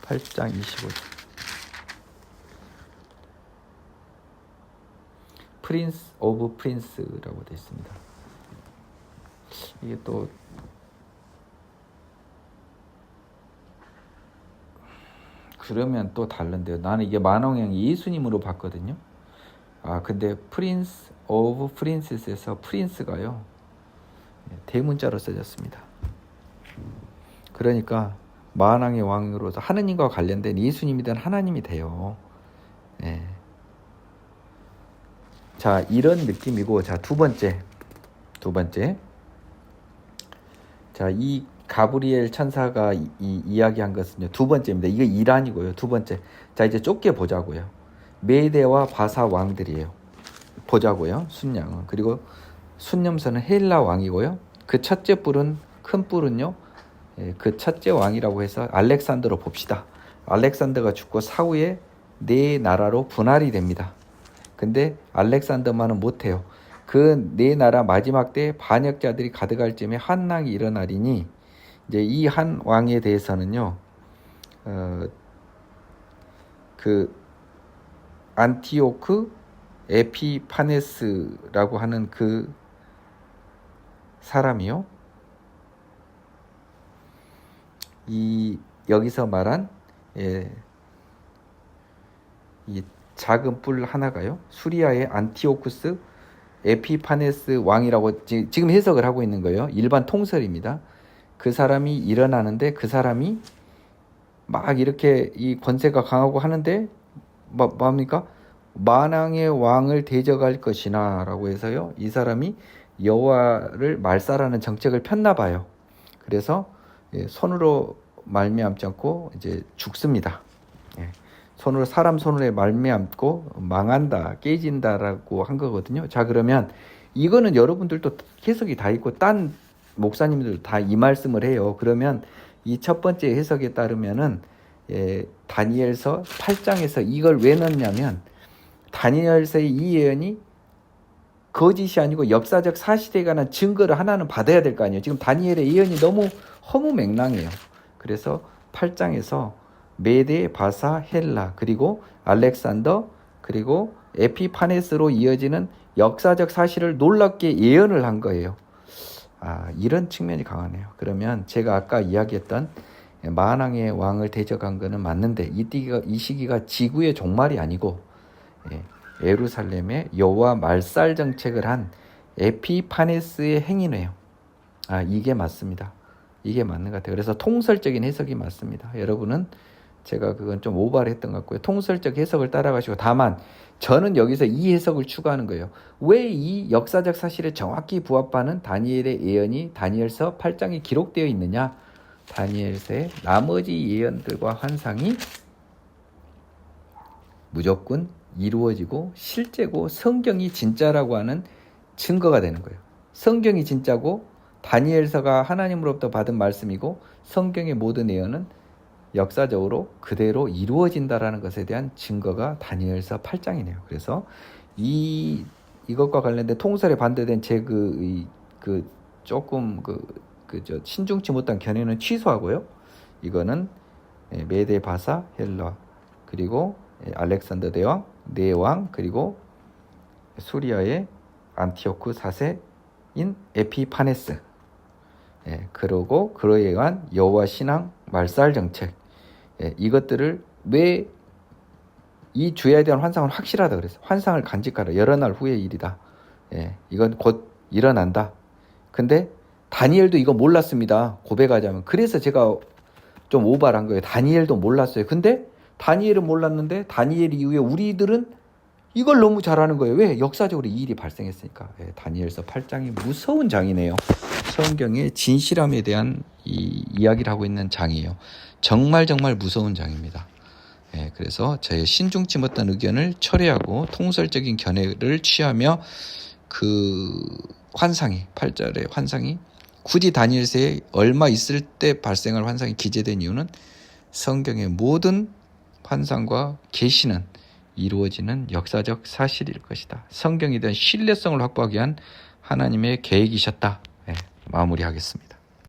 8장 25절 프린스 오브 프린스라고 되어 있습니다. 이게 또 그러면 또 다른데요. 나는 이게 만왕의 왕이 예수님으로 봤거든요. 근데 프린스 오브 프린스에서 프린스가요, 대문자로 써졌습니다. 그러니까 만왕의 왕으로서 하느님과 관련된 예수님이든 하나님이 돼요. 자, 이런 느낌이고, 자, 두 번째. 자, 이 가브리엘 천사가 이야기한 것은요, 두 번째입니다. 이거 이란이고요. 두 번째. 자, 이제 좁게 보자고요. 메데와 바사 왕들이에요. 보자고요. 순양은. 그리고 순염소는 헬라 왕이고요. 그 첫째 뿔은, 큰 뿔은요, 그 첫째 왕이라고 해서 알렉산더로 봅시다. 알렉산더가 죽고 사후에 네 나라로 분할이 됩니다. 근데 알렉산더만은 못해요. 그 네 나라 마지막 때 반역자들이 가득할 쯤에 한 왕이 일어나리니, 이제 이 한 왕에 대해서는요, 그 안티오크 에피파네스라고 하는 그 사람이요. 이 여기서 말한 이 작은 뿔 하나가요. 수리아의 안티오쿠스 에피파네스 왕이라고 지금 해석을 하고 있는 거예요. 일반 통설입니다. 그 사람이 일어나는데 그 사람이 막 이렇게 이 권세가 강하고 하는데 뭡니까? 만왕의 왕을 대적할 것이나 라고 해서요. 이 사람이 여호와를 말살하는 정책을 폈나 봐요. 그래서 손으로 말미암지 않고 이제 죽습니다. 손으로 사람 손으로 말미암고 망한다, 깨진다라고 한 거거든요. 자, 그러면 이거는 여러분들도 해석이 다 있고 딴 목사님들 다 이 말씀을 해요. 그러면 이 첫 번째 해석에 따르면은 다니엘서 8장에서 이걸 왜 넣냐면 다니엘서의 이 예언이 거짓이 아니고 역사적 사실에 관한 증거를 하나는 받아야 될 거 아니에요. 지금 다니엘의 예언이 너무 허무맹랑해요. 그래서 8장에서 메데, 바사, 헬라, 그리고 알렉산더, 그리고 에피파네스로 이어지는 역사적 사실을 놀랍게 예언을 한 거예요. 이런 측면이 강하네요. 그러면 제가 아까 이야기했던 만왕의 왕을 대적한 거는 맞는데 이 시기가 지구의 종말이 아니고 예루살렘의 여호와 말살 정책을 한 에피파네스의 행위네요. 이게 맞습니다. 이게 맞는 것 같아요. 그래서 통설적인 해석이 맞습니다. 여러분은 제가 그건 좀 오버를 했던 것 같고요. 통설적 해석을 따라가시고 다만 저는 여기서 이 해석을 추구하는 거예요. 왜 이 역사적 사실에 정확히 부합하는 다니엘의 예언이 다니엘서 8장에 기록되어 있느냐? 다니엘서의 나머지 예언들과 환상이 무조건 이루어지고 실제고 성경이 진짜라고 하는 증거가 되는 거예요. 성경이 진짜고 다니엘서가 하나님으로부터 받은 말씀이고 성경의 모든 예언은 역사적으로 그대로 이루어진다라는 것에 대한 증거가 다니엘서 8장이네요. 그래서 이것과 관련된 통설에 반대된 제 조금 신중치 못한 견해는 취소하고요. 이거는 메데, 바사, 헬라, 그리고 알렉산더 대왕, 네왕, 그리고 수리아의 안티오크 4세인 에피파네스, 그러고 그에 의한 여호와 신앙 말살 정책, 이것들을 왜 이 주야에 대한 환상은 확실하다 그랬어요. 환상을 간직하라. 여러 날 후의 일이다. 이건 곧 일어난다. 근데 다니엘도 이거 몰랐습니다. 고백하자면. 그래서 제가 좀 오버를 한 거예요. 다니엘도 몰랐어요. 근데 다니엘은 몰랐는데 다니엘 이후에 우리들은 이걸 너무 잘하는 거예요. 왜? 역사적으로 이 일이 발생했으니까. 다니엘서 8장이 무서운 장이네요. 성경의 진실함에 대한 이야기를 하고 있는 장이에요. 정말 무서운 장입니다. 그래서 저의 신중치 못한 의견을 철회하고 통설적인 견해를 취하며 그 환상이 8절의 환상이 굳이 다니엘서에 얼마 있을 때 발생할 환상이 기재된 이유는 성경의 모든 환상과 계시는 이루어지는 역사적 사실일 것이다. 성경에 대한 신뢰성을 확보하기 위한 하나님의 계획이셨다. 마무리하겠습니다.